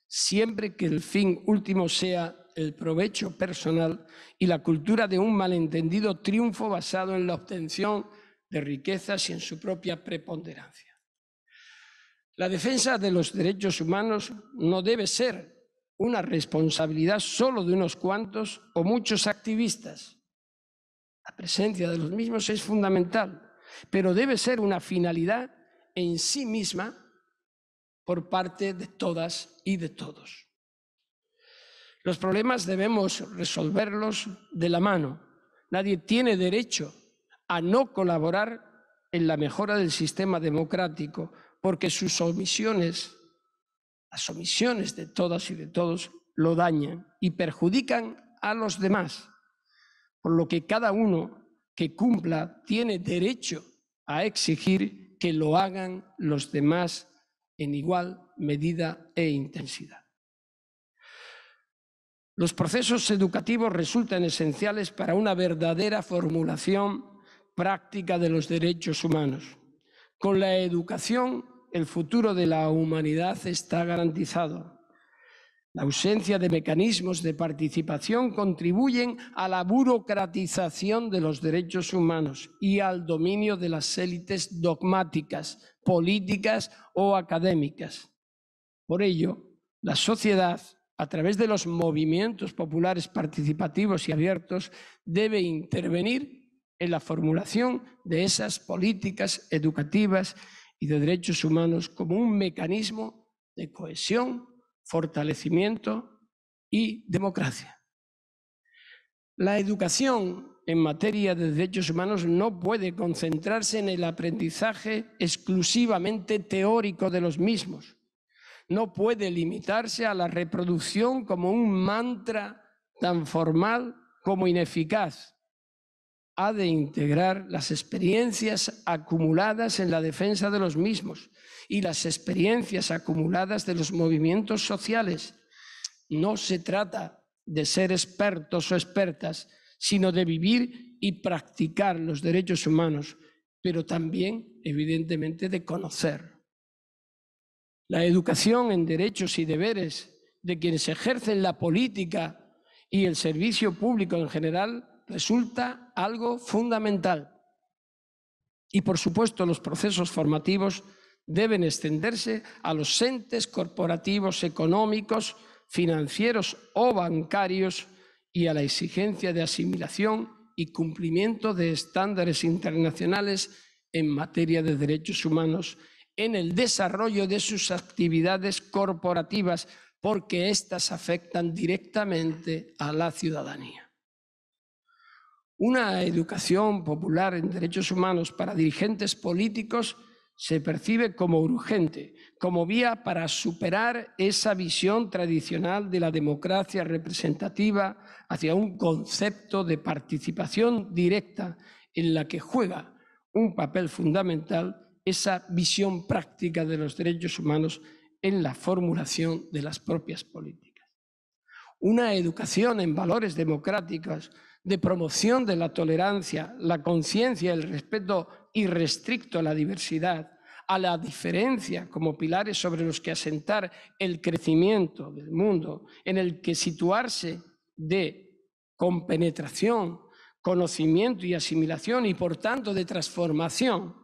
siempre que el fin último sea el provecho personal y la cultura de un malentendido triunfo basado en la obtención de riquezas y en su propia preponderancia. La defensa de los derechos humanos no debe ser una responsabilidad solo de unos cuantos o muchos activistas. La presencia de los mismos es fundamental, pero debe ser una finalidad en sí misma por parte de todas y de todos. Los problemas debemos resolverlos de la mano. Nadie tiene derecho a no colaborar en la mejora del sistema democrático, porque sus omisiones, las omisiones de todas y de todos, lo dañan y perjudican a los demás, por lo que cada uno que cumpla tiene derecho a exigir que lo hagan los demás en igual medida e intensidad. Los procesos educativos resultan esenciales para una verdadera formulación práctica de los derechos humanos. Con la educación, el futuro de la humanidad está garantizado. La ausencia de mecanismos de participación contribuyen a la burocratización de los derechos humanos y al dominio de las élites dogmáticas, políticas o académicas. Por ello, la sociedad, a través de los movimientos populares participativos y abiertos, debe intervenir en la formulación de esas políticas educativas y de derechos humanos como un mecanismo de cohesión, fortalecimiento y democracia. La educación en materia de derechos humanos no puede concentrarse en el aprendizaje exclusivamente teórico de los mismos. No puede limitarse a la reproducción como un mantra tan formal como ineficaz. Ha de integrar las experiencias acumuladas en la defensa de los mismos y las experiencias acumuladas de los movimientos sociales. No se trata de ser expertos o expertas, sino de vivir y practicar los derechos humanos, pero también, evidentemente, de conocer. La educación en derechos y deberes de quienes ejercen la política y el servicio público en general resulta algo fundamental. Y, por supuesto, los procesos formativos deben extenderse a los entes corporativos económicos, financieros o bancarios y a la exigencia de asimilación y cumplimiento de estándares internacionales en materia de derechos humanos en el desarrollo de sus actividades corporativas, porque éstas afectan directamente a la ciudadanía. Una educación popular en derechos humanos para dirigentes políticos se percibe como urgente, como vía para superar esa visión tradicional de la democracia representativa hacia un concepto de participación directa en la que juega un papel fundamental esa visión práctica de los derechos humanos en la formulación de las propias políticas. Una educación en valores democráticos de promoción de la tolerancia, la conciencia, el respeto irrestricto a la diversidad, a la diferencia como pilares sobre los que asentar el crecimiento del mundo, en el que situarse de compenetración, conocimiento y asimilación y, por tanto, de transformación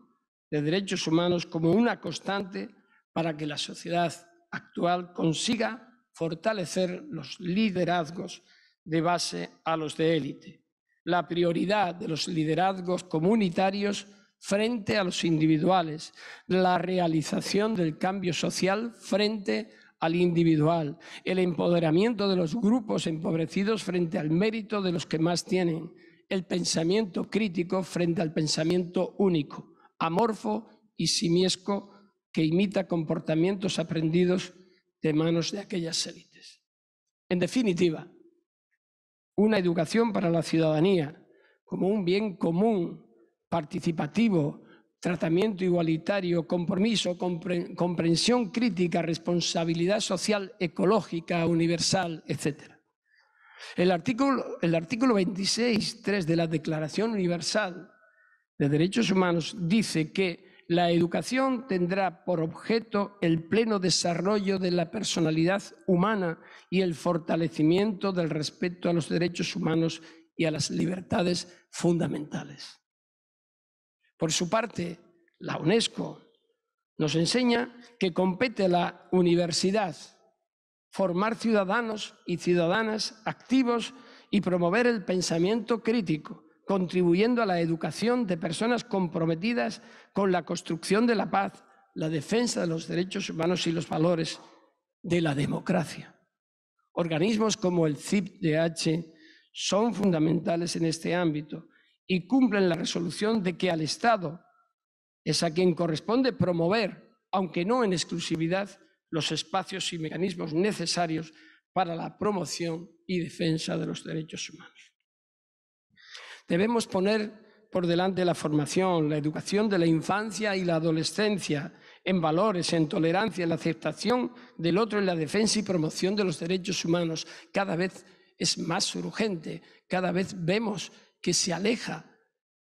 de derechos humanos como una constante para que la sociedad actual consiga fortalecer los liderazgos de base a los de élite. La prioridad de los liderazgos comunitarios frente a los individuales, la realización del cambio social frente al individual, el empoderamiento de los grupos empobrecidos frente al mérito de los que más tienen, el pensamiento crítico frente al pensamiento único, amorfo y simiesco que imita comportamientos aprendidos de manos de aquellas élites. En definitiva, una educación para la ciudadanía como un bien común, participativo, tratamiento igualitario, compromiso, comprensión crítica, responsabilidad social, ecológica, universal, etc. El artículo 26.3 de la Declaración Universal de Derechos Humanos dice que la educación tendrá por objeto el pleno desarrollo de la personalidad humana y el fortalecimiento del respeto a los derechos humanos y a las libertades fundamentales. Por su parte, la UNESCO nos enseña que compete a la universidad formar ciudadanos y ciudadanas activos y promover el pensamiento crítico, contribuyendo a la educación de personas comprometidas con la construcción de la paz, la defensa de los derechos humanos y los valores de la democracia. Organismos como el CIPDH son fundamentales en este ámbito y cumplen la resolución de que al Estado es a quien corresponde promover, aunque no en exclusividad, los espacios y mecanismos necesarios para la promoción y defensa de los derechos humanos. Debemos poner por delante la formación, la educación de la infancia y la adolescencia en valores, en tolerancia, en la aceptación del otro, en la defensa y promoción de los derechos humanos, cada vez es más urgente. Cada vez vemos que se aleja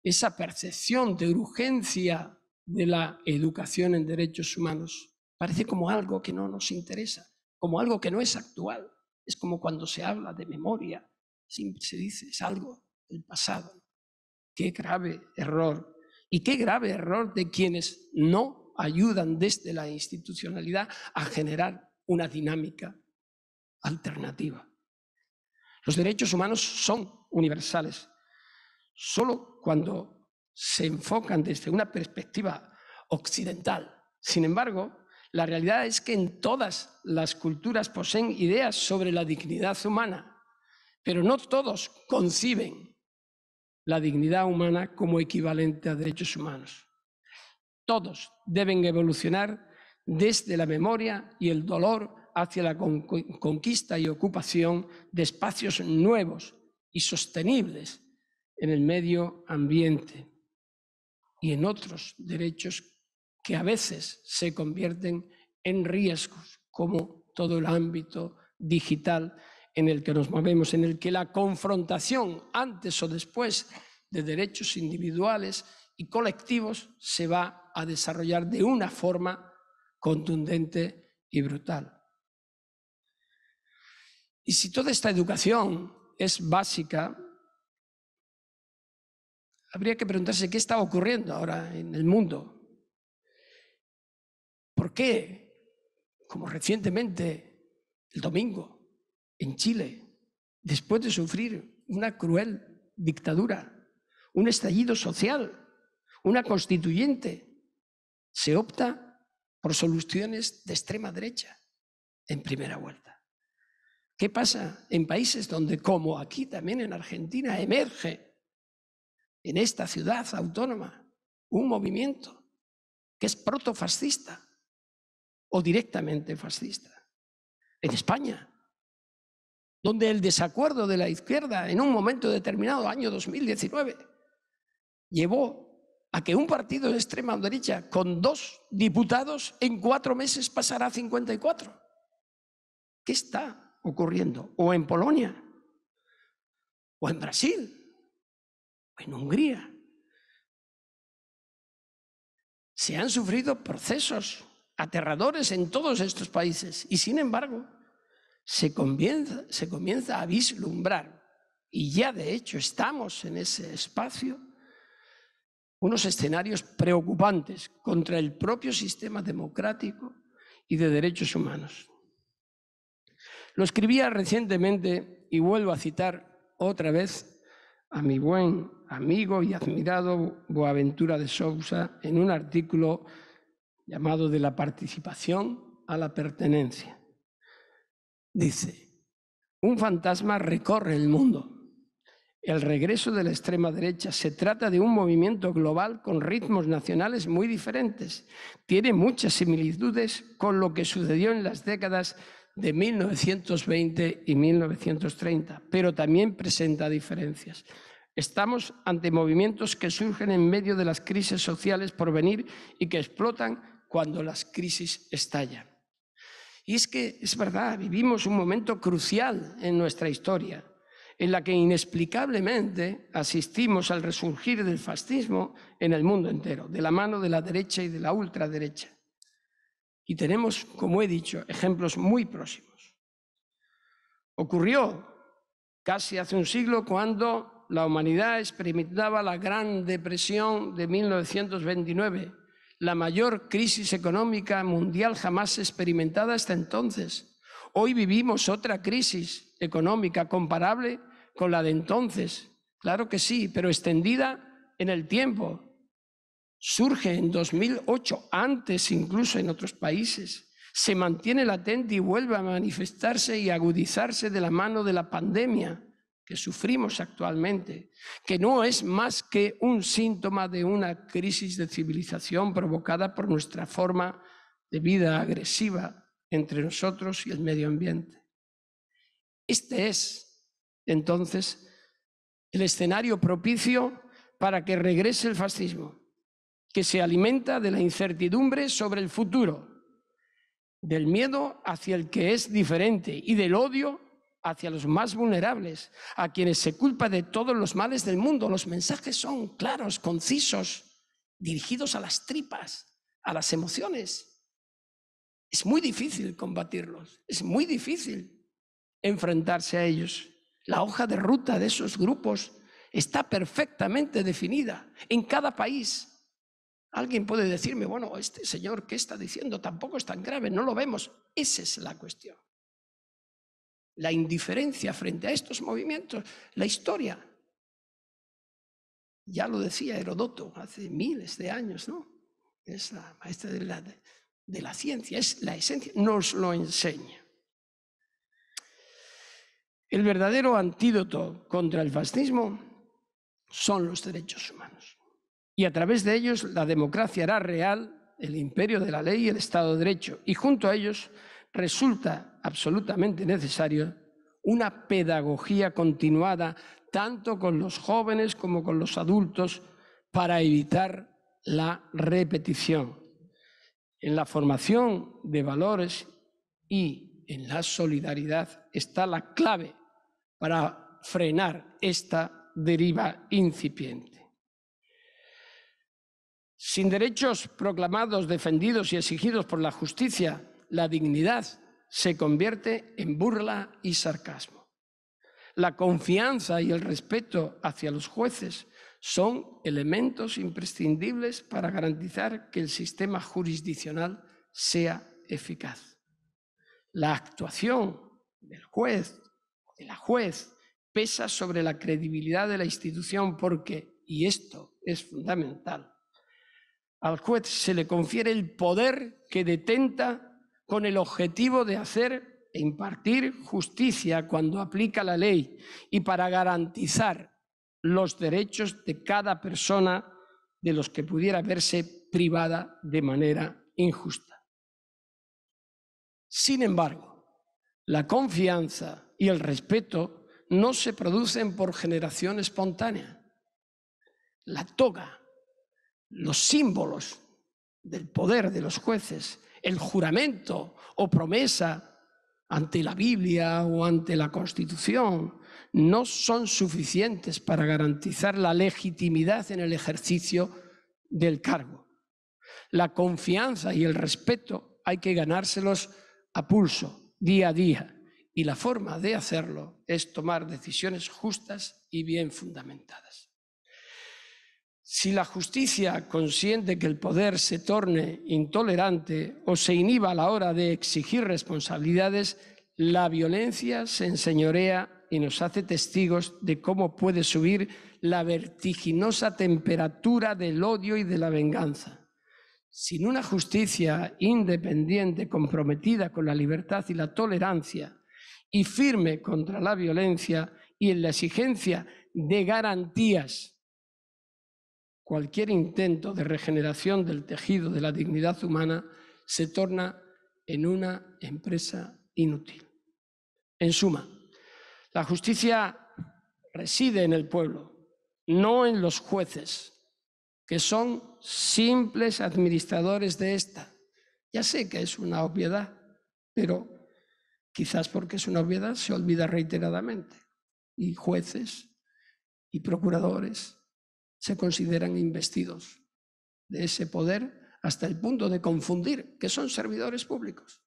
esa percepción de urgencia de la educación en derechos humanos. Parece como algo que no nos interesa, como algo que no es actual. Es como cuando se habla de memoria, siempre se dice, es algo del pasado. Qué grave error. Y qué grave error de quienes no ayudan desde la institucionalidad a generar una dinámica alternativa. Los derechos humanos son universales. Solo cuando se enfocan desde una perspectiva occidental. Sin embargo, la realidad es que en todas las culturas poseen ideas sobre la dignidad humana, pero no todos conciben la dignidad humana como equivalente a derechos humanos. Todos deben evolucionar desde la memoria y el dolor hacia la conquista y ocupación de espacios nuevos y sostenibles en el medio ambiente y en otros derechos que a veces se convierten en riesgos, como todo el ámbito digital en el que nos movemos, en el que la confrontación antes o después de derechos individuales y colectivos se va a desarrollar de una forma contundente y brutal. Y si toda esta educación es básica, habría que preguntarse qué está ocurriendo ahora en el mundo. ¿Por qué, como recientemente, el domingo, en Chile, después de sufrir una cruel dictadura, un estallido social, una constituyente, se opta por soluciones de extrema derecha en primera vuelta? ¿Qué pasa en países donde, como aquí también en Argentina, emerge en esta ciudad autónoma un movimiento que es protofascista o directamente fascista? En España, donde el desacuerdo de la izquierda en un momento determinado, año 2019, llevó a que un partido de extrema derecha con 2 diputados en 4 meses pasará a 54. ¿Qué está ocurriendo? O en Polonia, o en Brasil, o en Hungría. Se han sufrido procesos aterradores en todos estos países y, sin embargo, se comienza a vislumbrar, y ya de hecho estamos en ese espacio, unos escenarios preocupantes contra el propio sistema democrático y de derechos humanos. Lo escribía recientemente, y vuelvo a citar otra vez a mi buen amigo y admirado Boaventura de Sousa en un artículo llamado De la participación a la pertenencia. Dice: un fantasma recorre el mundo. El regreso de la extrema derecha se trata de un movimiento global con ritmos nacionales muy diferentes. Tiene muchas similitudes con lo que sucedió en las décadas de 1920 y 1930, pero también presenta diferencias. Estamos ante movimientos que surgen en medio de las crisis sociales por venir y que explotan cuando las crisis estallan. Y es que es verdad, vivimos un momento crucial en nuestra historia, en la que inexplicablemente asistimos al resurgir del fascismo en el mundo entero, de la mano de la derecha y de la ultraderecha. Y tenemos, como he dicho, ejemplos muy próximos. Ocurrió casi hace un siglo cuando la humanidad experimentaba la Gran Depresión de 1929, la mayor crisis económica mundial jamás experimentada hasta entonces. Hoy vivimos otra crisis económica comparable con la de entonces, claro que sí, pero extendida en el tiempo. Surge en 2008, antes incluso en otros países. Se mantiene latente y vuelve a manifestarse y agudizarse de la mano de la pandemia que sufrimos actualmente, que no es más que un síntoma de una crisis de civilización provocada por nuestra forma de vida agresiva entre nosotros y el medio ambiente. Este es, entonces, el escenario propicio para que regrese el fascismo, que se alimenta de la incertidumbre sobre el futuro, del miedo hacia el que es diferente y del odio hacia los más vulnerables, a quienes se culpa de todos los males del mundo. Los mensajes son claros, concisos, dirigidos a las tripas, a las emociones. Es muy difícil combatirlos, es muy difícil enfrentarse a ellos. La hoja de ruta de esos grupos está perfectamente definida en cada país. Alguien puede decirme, bueno, este señor, ¿qué está diciendo? Tampoco es tan grave, no lo vemos. Esa es la cuestión. La indiferencia frente a estos movimientos, la historia. Ya lo decía Heródoto hace miles de años, ¿no? Es la maestra de la ciencia, es la esencia, nos lo enseña. El verdadero antídoto contra el fascismo son los derechos humanos. Y a través de ellos la democracia hará real el imperio de la ley y el Estado de Derecho. Y junto a ellos resulta absolutamente necesario una pedagogía continuada, tanto con los jóvenes como con los adultos, para evitar la repetición. En la formación de valores y en la solidaridad está la clave para frenar esta deriva incipiente. Sin derechos proclamados, defendidos y exigidos por la justicia, la dignidad se convierte en burla y sarcasmo. La confianza y el respeto hacia los jueces son elementos imprescindibles para garantizar que el sistema jurisdiccional sea eficaz. La actuación del juez o de la juez pesa sobre la credibilidad de la institución porque, y esto es fundamental, al juez se le confiere el poder que detenta con el objetivo de hacer e impartir justicia cuando aplica la ley y para garantizar los derechos de cada persona de los que pudiera verse privada de manera injusta. Sin embargo, la confianza y el respeto no se producen por generación espontánea. La toga, los símbolos del poder de los jueces, el juramento o promesa ante la Biblia o ante la Constitución, no son suficientes para garantizar la legitimidad en el ejercicio del cargo. La confianza y el respeto hay que ganárselos a pulso, día a día, y la forma de hacerlo es tomar decisiones justas y bien fundamentadas. Si la justicia consiente que el poder se torne intolerante o se inhiba a la hora de exigir responsabilidades, la violencia se enseñorea y nos hace testigos de cómo puede subir la vertiginosa temperatura del odio y de la venganza. Sin una justicia independiente, comprometida con la libertad y la tolerancia, y firme contra la violencia y en la exigencia de garantías, cualquier intento de regeneración del tejido de la dignidad humana se torna en una empresa inútil. En suma, la justicia reside en el pueblo, no en los jueces, que son simples administradores de esta. Ya sé que es una obviedad, pero quizás porque es una obviedad se olvida reiteradamente. Y jueces y procuradores se consideran investidos de ese poder hasta el punto de confundir que son servidores públicos,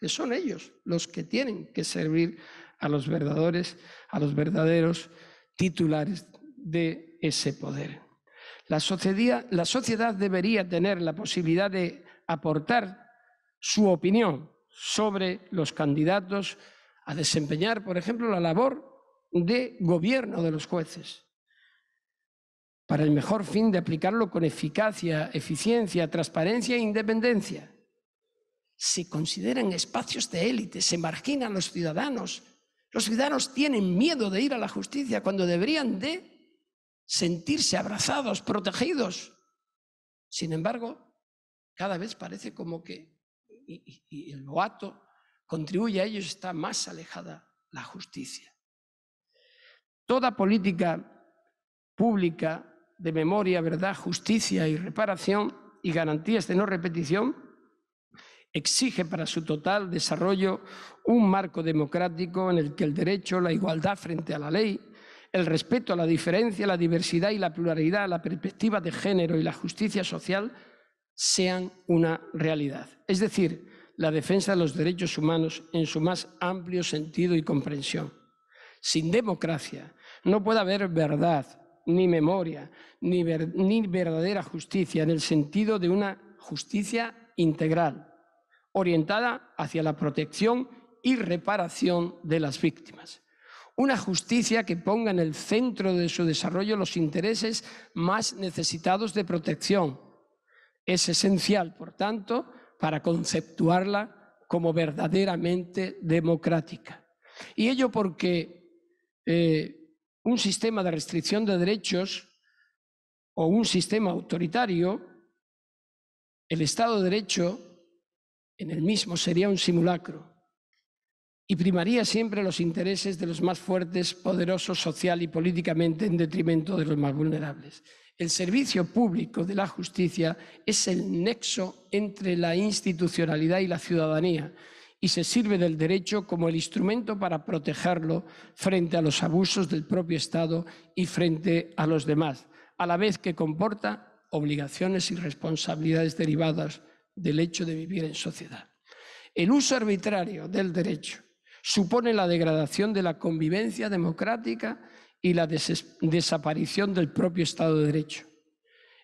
que son ellos los que tienen que servir a los verdaderos titulares de ese poder. La sociedad debería tener la posibilidad de aportar su opinión sobre los candidatos a desempeñar, por ejemplo, la labor de gobierno de los jueces, para el mejor fin de aplicarlo con eficacia, eficiencia, transparencia e independencia. Se consideran espacios de élite, se marginan los ciudadanos. Los ciudadanos tienen miedo de ir a la justicia cuando deberían de sentirse abrazados, protegidos. Sin embargo, cada vez parece como que, y el boato contribuye a ello, está más alejada la justicia. Toda política pública de memoria, verdad, justicia y reparación y garantías de no repetición Exige para su total desarrollo un marco democrático en el que el derecho, la igualdad frente a la ley, el respeto a la diferencia, la diversidad y la pluralidad, la perspectiva de género y la justicia social sean una realidad. Es decir, la defensa de los derechos humanos en su más amplio sentido y comprensión. Sin democracia no puede haber verdad, ni memoria, ni verdadera justicia en el sentido de una justicia integral, orientada hacia la protección y reparación de las víctimas. Una justicia que ponga en el centro de su desarrollo los intereses más necesitados de protección. Es esencial, por tanto, para conceptuarla como verdaderamente democrática. Y ello porque un sistema de restricción de derechos o un sistema autoritario, el Estado de Derecho en el mismo sería un simulacro y primaría siempre los intereses de los más fuertes, poderosos social y políticamente en detrimento de los más vulnerables. El servicio público de la justicia es el nexo entre la institucionalidad y la ciudadanía y se sirve del derecho como el instrumento para protegerlo frente a los abusos del propio Estado y frente a los demás, a la vez que comporta obligaciones y responsabilidades derivadas del hecho de vivir en sociedad. El uso arbitrario del derecho supone la degradación de la convivencia democrática y la desaparición del propio Estado de Derecho.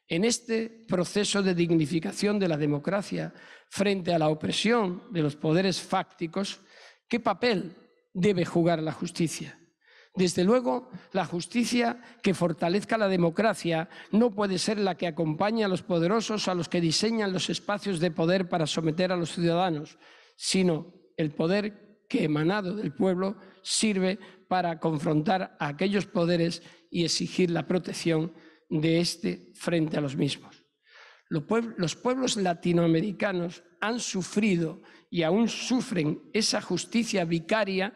En este proceso de dignificación de la democracia frente a la opresión de los poderes fácticos, ¿qué papel debe jugar la justicia? Desde luego, la justicia que fortalezca la democracia no puede ser la que acompañe a los poderosos, a los que diseñan los espacios de poder para someter a los ciudadanos, sino el poder que, emanado del pueblo, sirve para confrontar a aquellos poderes y exigir la protección de éste frente a los mismos. Los pueblos latinoamericanos han sufrido y aún sufren esa justicia vicaria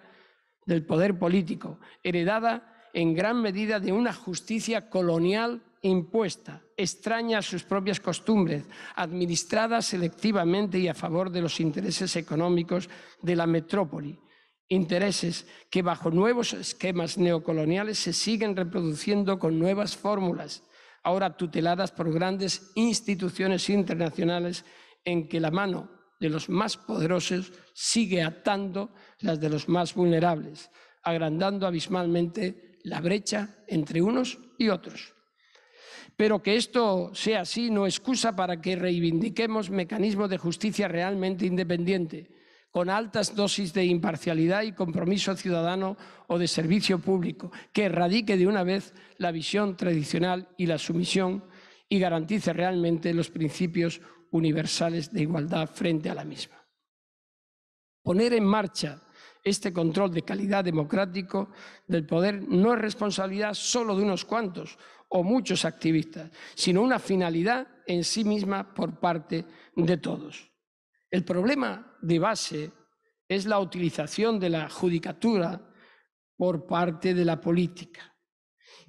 del poder político, heredada en gran medida de una justicia colonial impuesta, extraña a sus propias costumbres, administrada selectivamente y a favor de los intereses económicos de la metrópoli, intereses que bajo nuevos esquemas neocoloniales se siguen reproduciendo con nuevas fórmulas, ahora tuteladas por grandes instituciones internacionales en que la mano de los más poderosos sigue atando las de los más vulnerables, agrandando abismalmente la brecha entre unos y otros. Pero que esto sea así no excusa para que reivindiquemos mecanismos de justicia realmente independiente, con altas dosis de imparcialidad y compromiso ciudadano o de servicio público, que erradique de una vez la visión tradicional y la sumisión y garantice realmente los principios universales de igualdad frente a la misma. Poner en marcha este control de calidad democrático del poder no es responsabilidad solo de unos cuantos o muchos activistas, sino una finalidad en sí misma por parte de todos. El problema de base es la utilización de la judicatura por parte de la política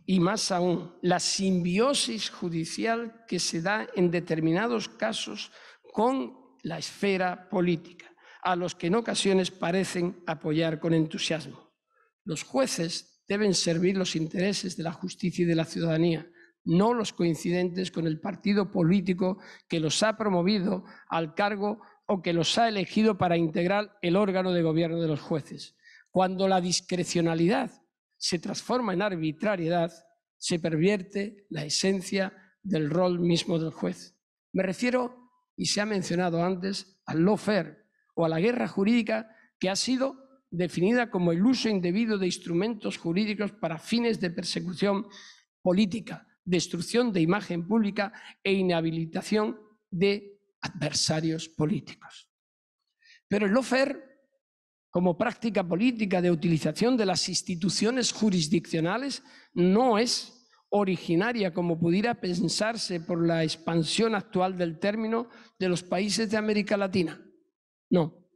y más aún la simbiosis judicial que se da en determinados casos con la esfera política, a los que en ocasiones parecen apoyar con entusiasmo. Los jueces deben servir los intereses de la justicia y de la ciudadanía, no los coincidentes con el partido político que los ha promovido al cargo o que los ha elegido para integrar el órgano de gobierno de los jueces. Cuando la discrecionalidad se transforma en arbitrariedad, se pervierte la esencia del rol mismo del juez. Me refiero, y se ha mencionado antes, al lawfare o a la guerra jurídica, que ha sido definida como el uso indebido de instrumentos jurídicos para fines de persecución política, destrucción de imagen pública e inhabilitación de adversarios políticos. Pero el lawfare, como práctica política de utilización de las instituciones jurisdiccionales, no es originaria, como pudiera pensarse por la expansión actual del término, de los países de América Latina. No.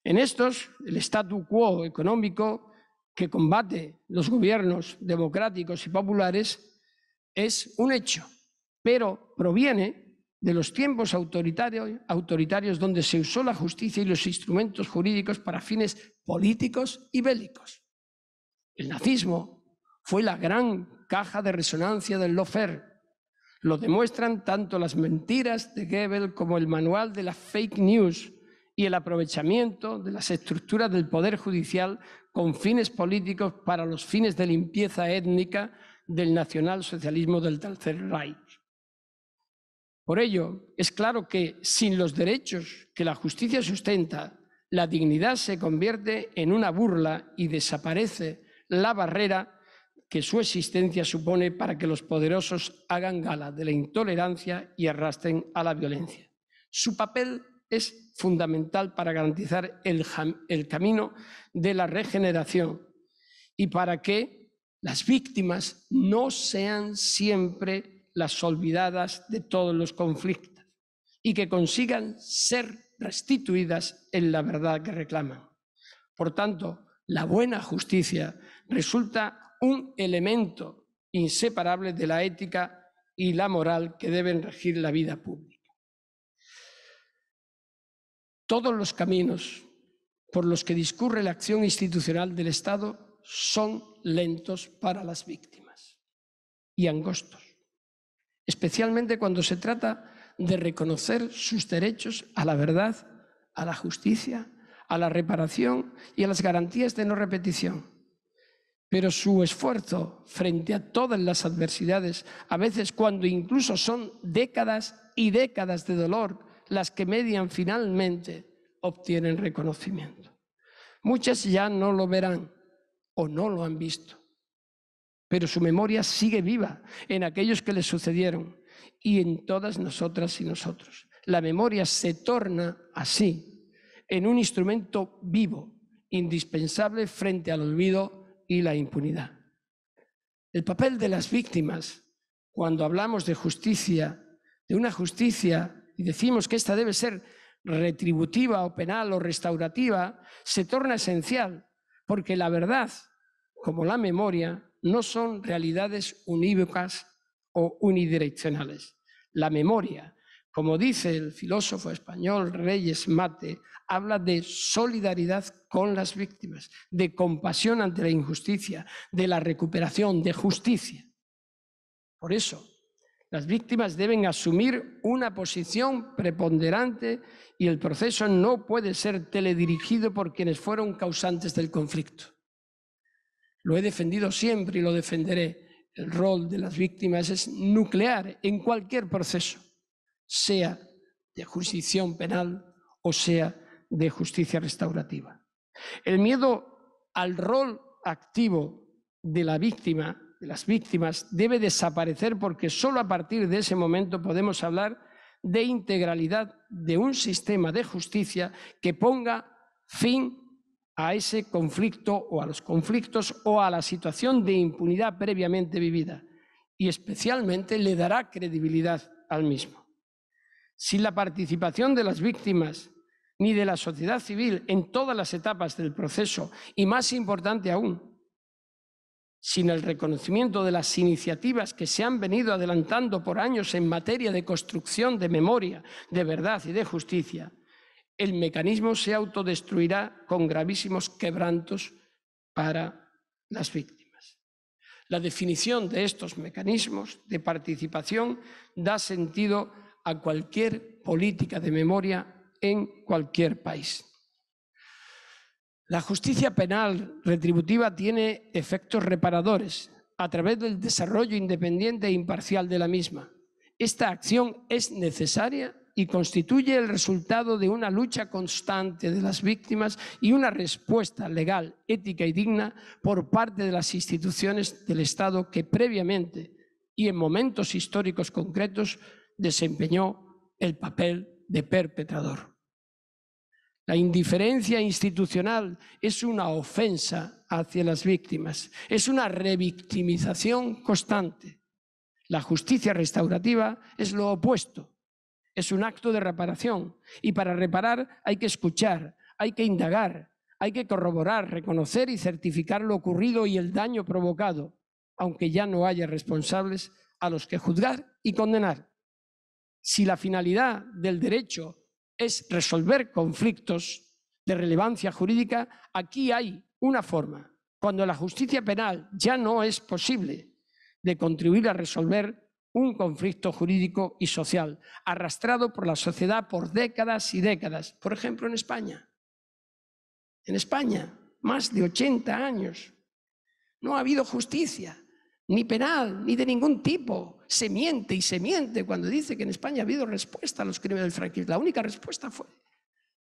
En estos, el statu quo económico que combate los gobiernos democráticos y populares es un hecho, pero proviene de los tiempos autoritarios donde se usó la justicia y los instrumentos jurídicos para fines políticos y bélicos. El nazismo fue la gran caja de resonancia del lawfare. Lo demuestran tanto las mentiras de Goebbels como el manual de las fake news y el aprovechamiento de las estructuras del poder judicial con fines políticos para los fines de limpieza étnica del nacionalsocialismo del Tercer Reich. Por ello, es claro que sin los derechos que la justicia sustenta, la dignidad se convierte en una burla y desaparece la barrera que su existencia supone para que los poderosos hagan gala de la intolerancia y arrastren a la violencia. Su papel es fundamental para garantizar el camino de la regeneración y para que las víctimas no sean siempre las olvidadas de todos los conflictos y que consigan ser restituidas en la verdad que reclaman. Por tanto, la buena justicia resulta un elemento inseparable de la ética y la moral que deben regir la vida pública. Todos los caminos por los que discurre la acción institucional del Estado son lentos para las víctimas y angostos, especialmente cuando se trata de reconocer sus derechos a la verdad, a la justicia, a la reparación y a las garantías de no repetición. Pero su esfuerzo frente a todas las adversidades, a veces cuando incluso son décadas y décadas de dolor las que median finalmente, obtienen reconocimiento. Muchas ya no lo verán o no lo han visto, pero su memoria sigue viva en aquellos que les sucedieron y en todas nosotras y nosotros. La memoria se torna así en un instrumento vivo, indispensable frente al olvido y la impunidad. El papel de las víctimas, cuando hablamos de justicia, de una justicia, y decimos que esta debe ser retributiva o penal o restaurativa, se torna esencial, porque la verdad, como la memoria, no son realidades unívocas o unidireccionales. La memoria, como dice el filósofo español Reyes Mate, habla de solidaridad con las víctimas, de compasión ante la injusticia, de la recuperación, de justicia. Por eso, las víctimas deben asumir una posición preponderante y el proceso no puede ser teledirigido por quienes fueron causantes del conflicto. Lo he defendido siempre y lo defenderé. El rol de las víctimas es nuclear en cualquier proceso, sea de jurisdicción penal o sea de justicia restaurativa. El miedo al rol activo de la víctima, de las víctimas, debe desaparecer porque solo a partir de ese momento podemos hablar de integralidad de un sistema de justicia que ponga fin a ese conflicto o a los conflictos o a la situación de impunidad previamente vivida y especialmente le dará credibilidad al mismo. Sin la participación de las víctimas ni de la sociedad civil en todas las etapas del proceso y, más importante aún, sin el reconocimiento de las iniciativas que se han venido adelantando por años en materia de construcción de memoria, de verdad y de justicia, el mecanismo se autodestruirá con gravísimos quebrantos para las víctimas. La definición de estos mecanismos de participación da sentido a cualquier política de memoria en cualquier país. La justicia penal retributiva tiene efectos reparadores a través del desarrollo independiente e imparcial de la misma. Esta acción es necesaria y constituye el resultado de una lucha constante de las víctimas y una respuesta legal, ética y digna por parte de las instituciones del Estado que previamente y en momentos históricos concretos desempeñó el papel de perpetrador. La indiferencia institucional es una ofensa hacia las víctimas, es una revictimización constante. La justicia restaurativa es lo opuesto, es un acto de reparación y para reparar hay que escuchar, hay que indagar, hay que corroborar, reconocer y certificar lo ocurrido y el daño provocado, aunque ya no haya responsables a los que juzgar y condenar. Si la finalidad del derecho es resolver conflictos de relevancia jurídica, aquí hay una forma. Cuando la justicia penal ya no es posible de contribuir a resolver un conflicto jurídico y social arrastrado por la sociedad por décadas y décadas. Por ejemplo, en España. En España, más de 80 años. No ha habido justicia, ni penal, ni de ningún tipo. Se miente y se miente cuando dice que en España ha habido respuesta a los crímenes del franquismo. La única respuesta fue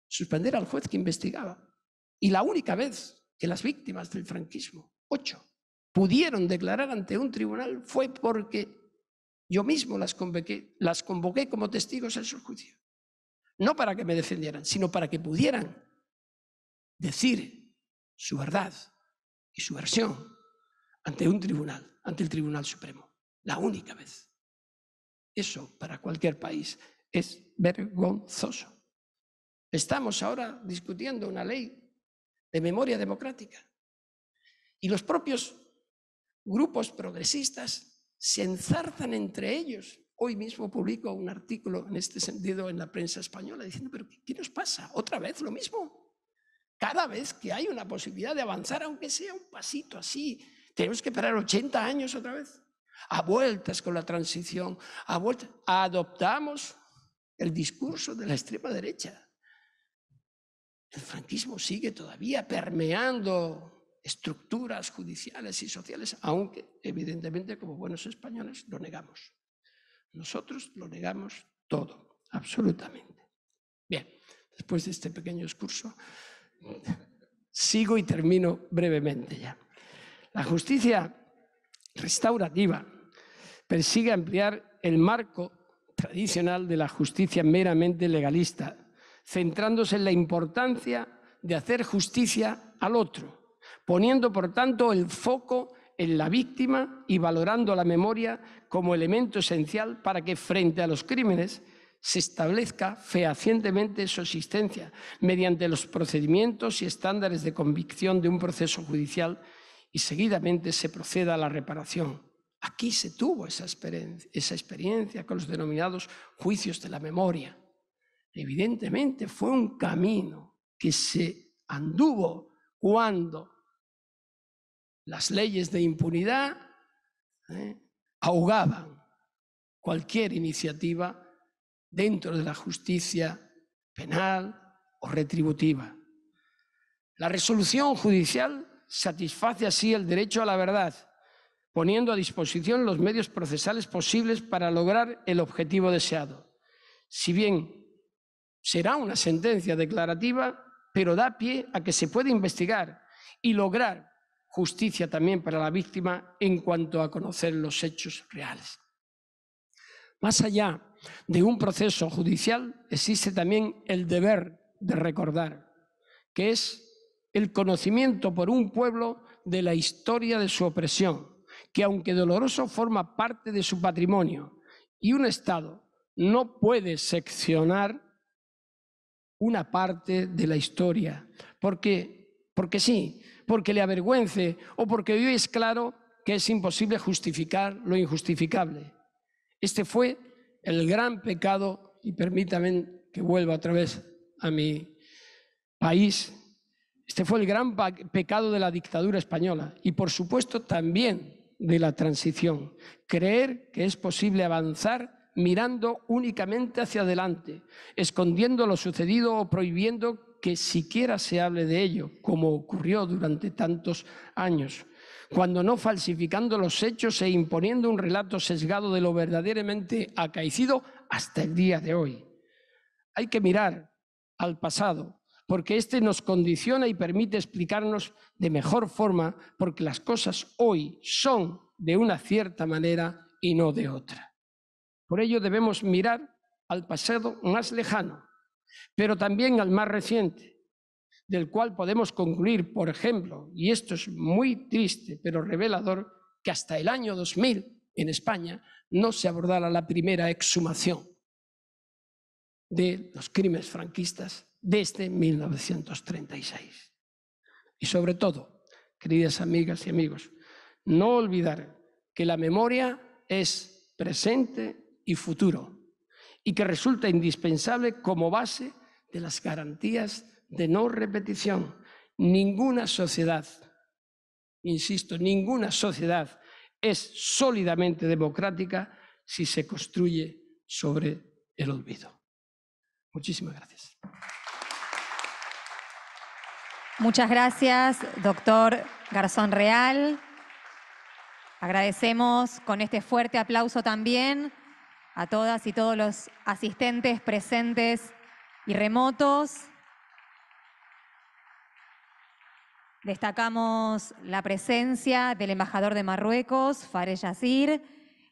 suspender al juez que investigaba. Y la única vez que las víctimas del franquismo, 8, pudieron declarar ante un tribunal fue porque yo mismo las convoqué como testigos en su juicio. No para que me defendieran, sino para que pudieran decir su verdad y su versión ante un tribunal, ante el Tribunal Supremo. La única vez. Eso para cualquier país es vergonzoso. Estamos ahora discutiendo una ley de memoria democrática y los propios grupos progresistas se enzarzan entre ellos. Hoy mismo publico un artículo en este sentido en la prensa española diciendo, pero ¿qué nos pasa? ¿Otra vez lo mismo? Cada vez que hay una posibilidad de avanzar, aunque sea un pasito así, tenemos que esperar 80 años otra vez. A vueltas con la transición, a vueltas. Adoptamos el discurso de la extrema derecha. El franquismo sigue todavía permeando estructuras judiciales y sociales, aunque evidentemente como buenos españoles lo negamos. Nosotros lo negamos todo, absolutamente. Bien, después de este pequeño excurso, sigo y termino brevemente ya. La justicia restaurativa persigue ampliar el marco tradicional de la justicia meramente legalista, centrándose en la importancia de hacer justicia al otro, poniendo por tanto el foco en la víctima y valorando la memoria como elemento esencial para que frente a los crímenes se establezca fehacientemente su existencia mediante los procedimientos y estándares de convicción de un proceso judicial y seguidamente se proceda a la reparación. Aquí se tuvo esa experiencia con los denominados juicios de la memoria. Evidentemente fue un camino que se anduvo cuando las leyes de impunidad ahogaban cualquier iniciativa dentro de la justicia penal o retributiva. La resolución judicial satisface así el derecho a la verdad, poniendo a disposición los medios procesales posibles para lograr el objetivo deseado. Si bien será una sentencia declarativa, pero da pie a que se pueda investigar y lograr justicia también para la víctima en cuanto a conocer los hechos reales. Más allá de un proceso judicial, existe también el deber de recordar, que es el conocimiento por un pueblo de la historia de su opresión, que aunque doloroso forma parte de su patrimonio, y un Estado no puede seccionar una parte de la historia, porque sí, porque le avergüence o porque hoy es claro que es imposible justificar lo injustificable. Este fue el gran pecado, y permítanme que vuelva otra vez a mi país, este fue el gran pecado de la dictadura española y por supuesto también de la transición. Creer que es posible avanzar mirando únicamente hacia adelante, escondiendo lo sucedido o prohibiendo que siquiera se hable de ello, como ocurrió durante tantos años, cuando no falsificando los hechos e imponiendo un relato sesgado de lo verdaderamente acaecido hasta el día de hoy. Hay que mirar al pasado, porque este nos condiciona y permite explicarnos de mejor forma, porque las cosas hoy son de una cierta manera y no de otra. Por ello debemos mirar al pasado más lejano, pero también al más reciente, del cual podemos concluir, por ejemplo, y esto es muy triste pero revelador, que hasta el año 2000 en España no se abordara la primera exhumación de los crímenes franquistas desde 1936. Y sobre todo, queridas amigas y amigos, no olvidar que la memoria es presente y futuro, y que resulta indispensable como base de las garantías de no repetición. Ninguna sociedad, insisto, ninguna sociedad es sólidamente democrática si se construye sobre el olvido. Muchísimas gracias. Muchas gracias, doctor Garzón Real. Agradecemos con este fuerte aplauso también a todas y todos los asistentes presentes y remotos. Destacamos la presencia del embajador de Marruecos, Fares Yassir,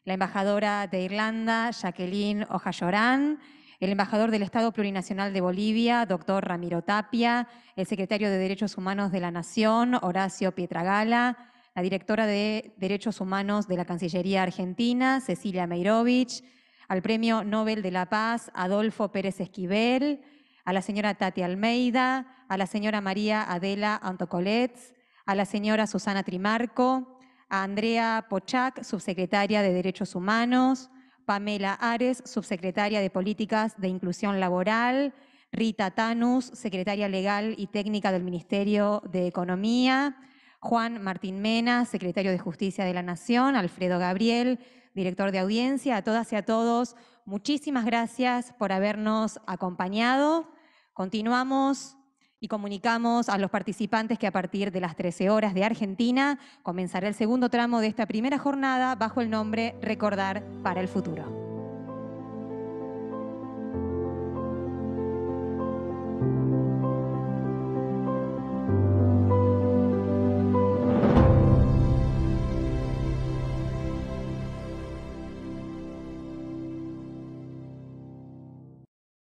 la embajadora de Irlanda, Jacqueline Ojayorán, el embajador del Estado Plurinacional de Bolivia, doctor Ramiro Tapia, el secretario de Derechos Humanos de la Nación, Horacio Pietragala, la directora de Derechos Humanos de la Cancillería Argentina, Cecilia Meirovich, al Premio Nobel de la Paz, Adolfo Pérez Esquivel, a la señora Tati Almeida, a la señora María Adela Antocolets, a la señora Susana Trimarco, a Andrea Pochac, subsecretaria de Derechos Humanos, Pamela Ares, subsecretaria de Políticas de Inclusión Laboral, Rita Tanus, secretaria legal y técnica del Ministerio de Economía, Juan Martín Mena, secretario de Justicia de la Nación, Alfredo Gabriel, director de audiencia. A todas y a todos, muchísimas gracias por habernos acompañado. Continuamos y comunicamos a los participantes que a partir de las 13 horas de Argentina comenzará el segundo tramo de esta primera jornada bajo el nombre Recordar para el Futuro.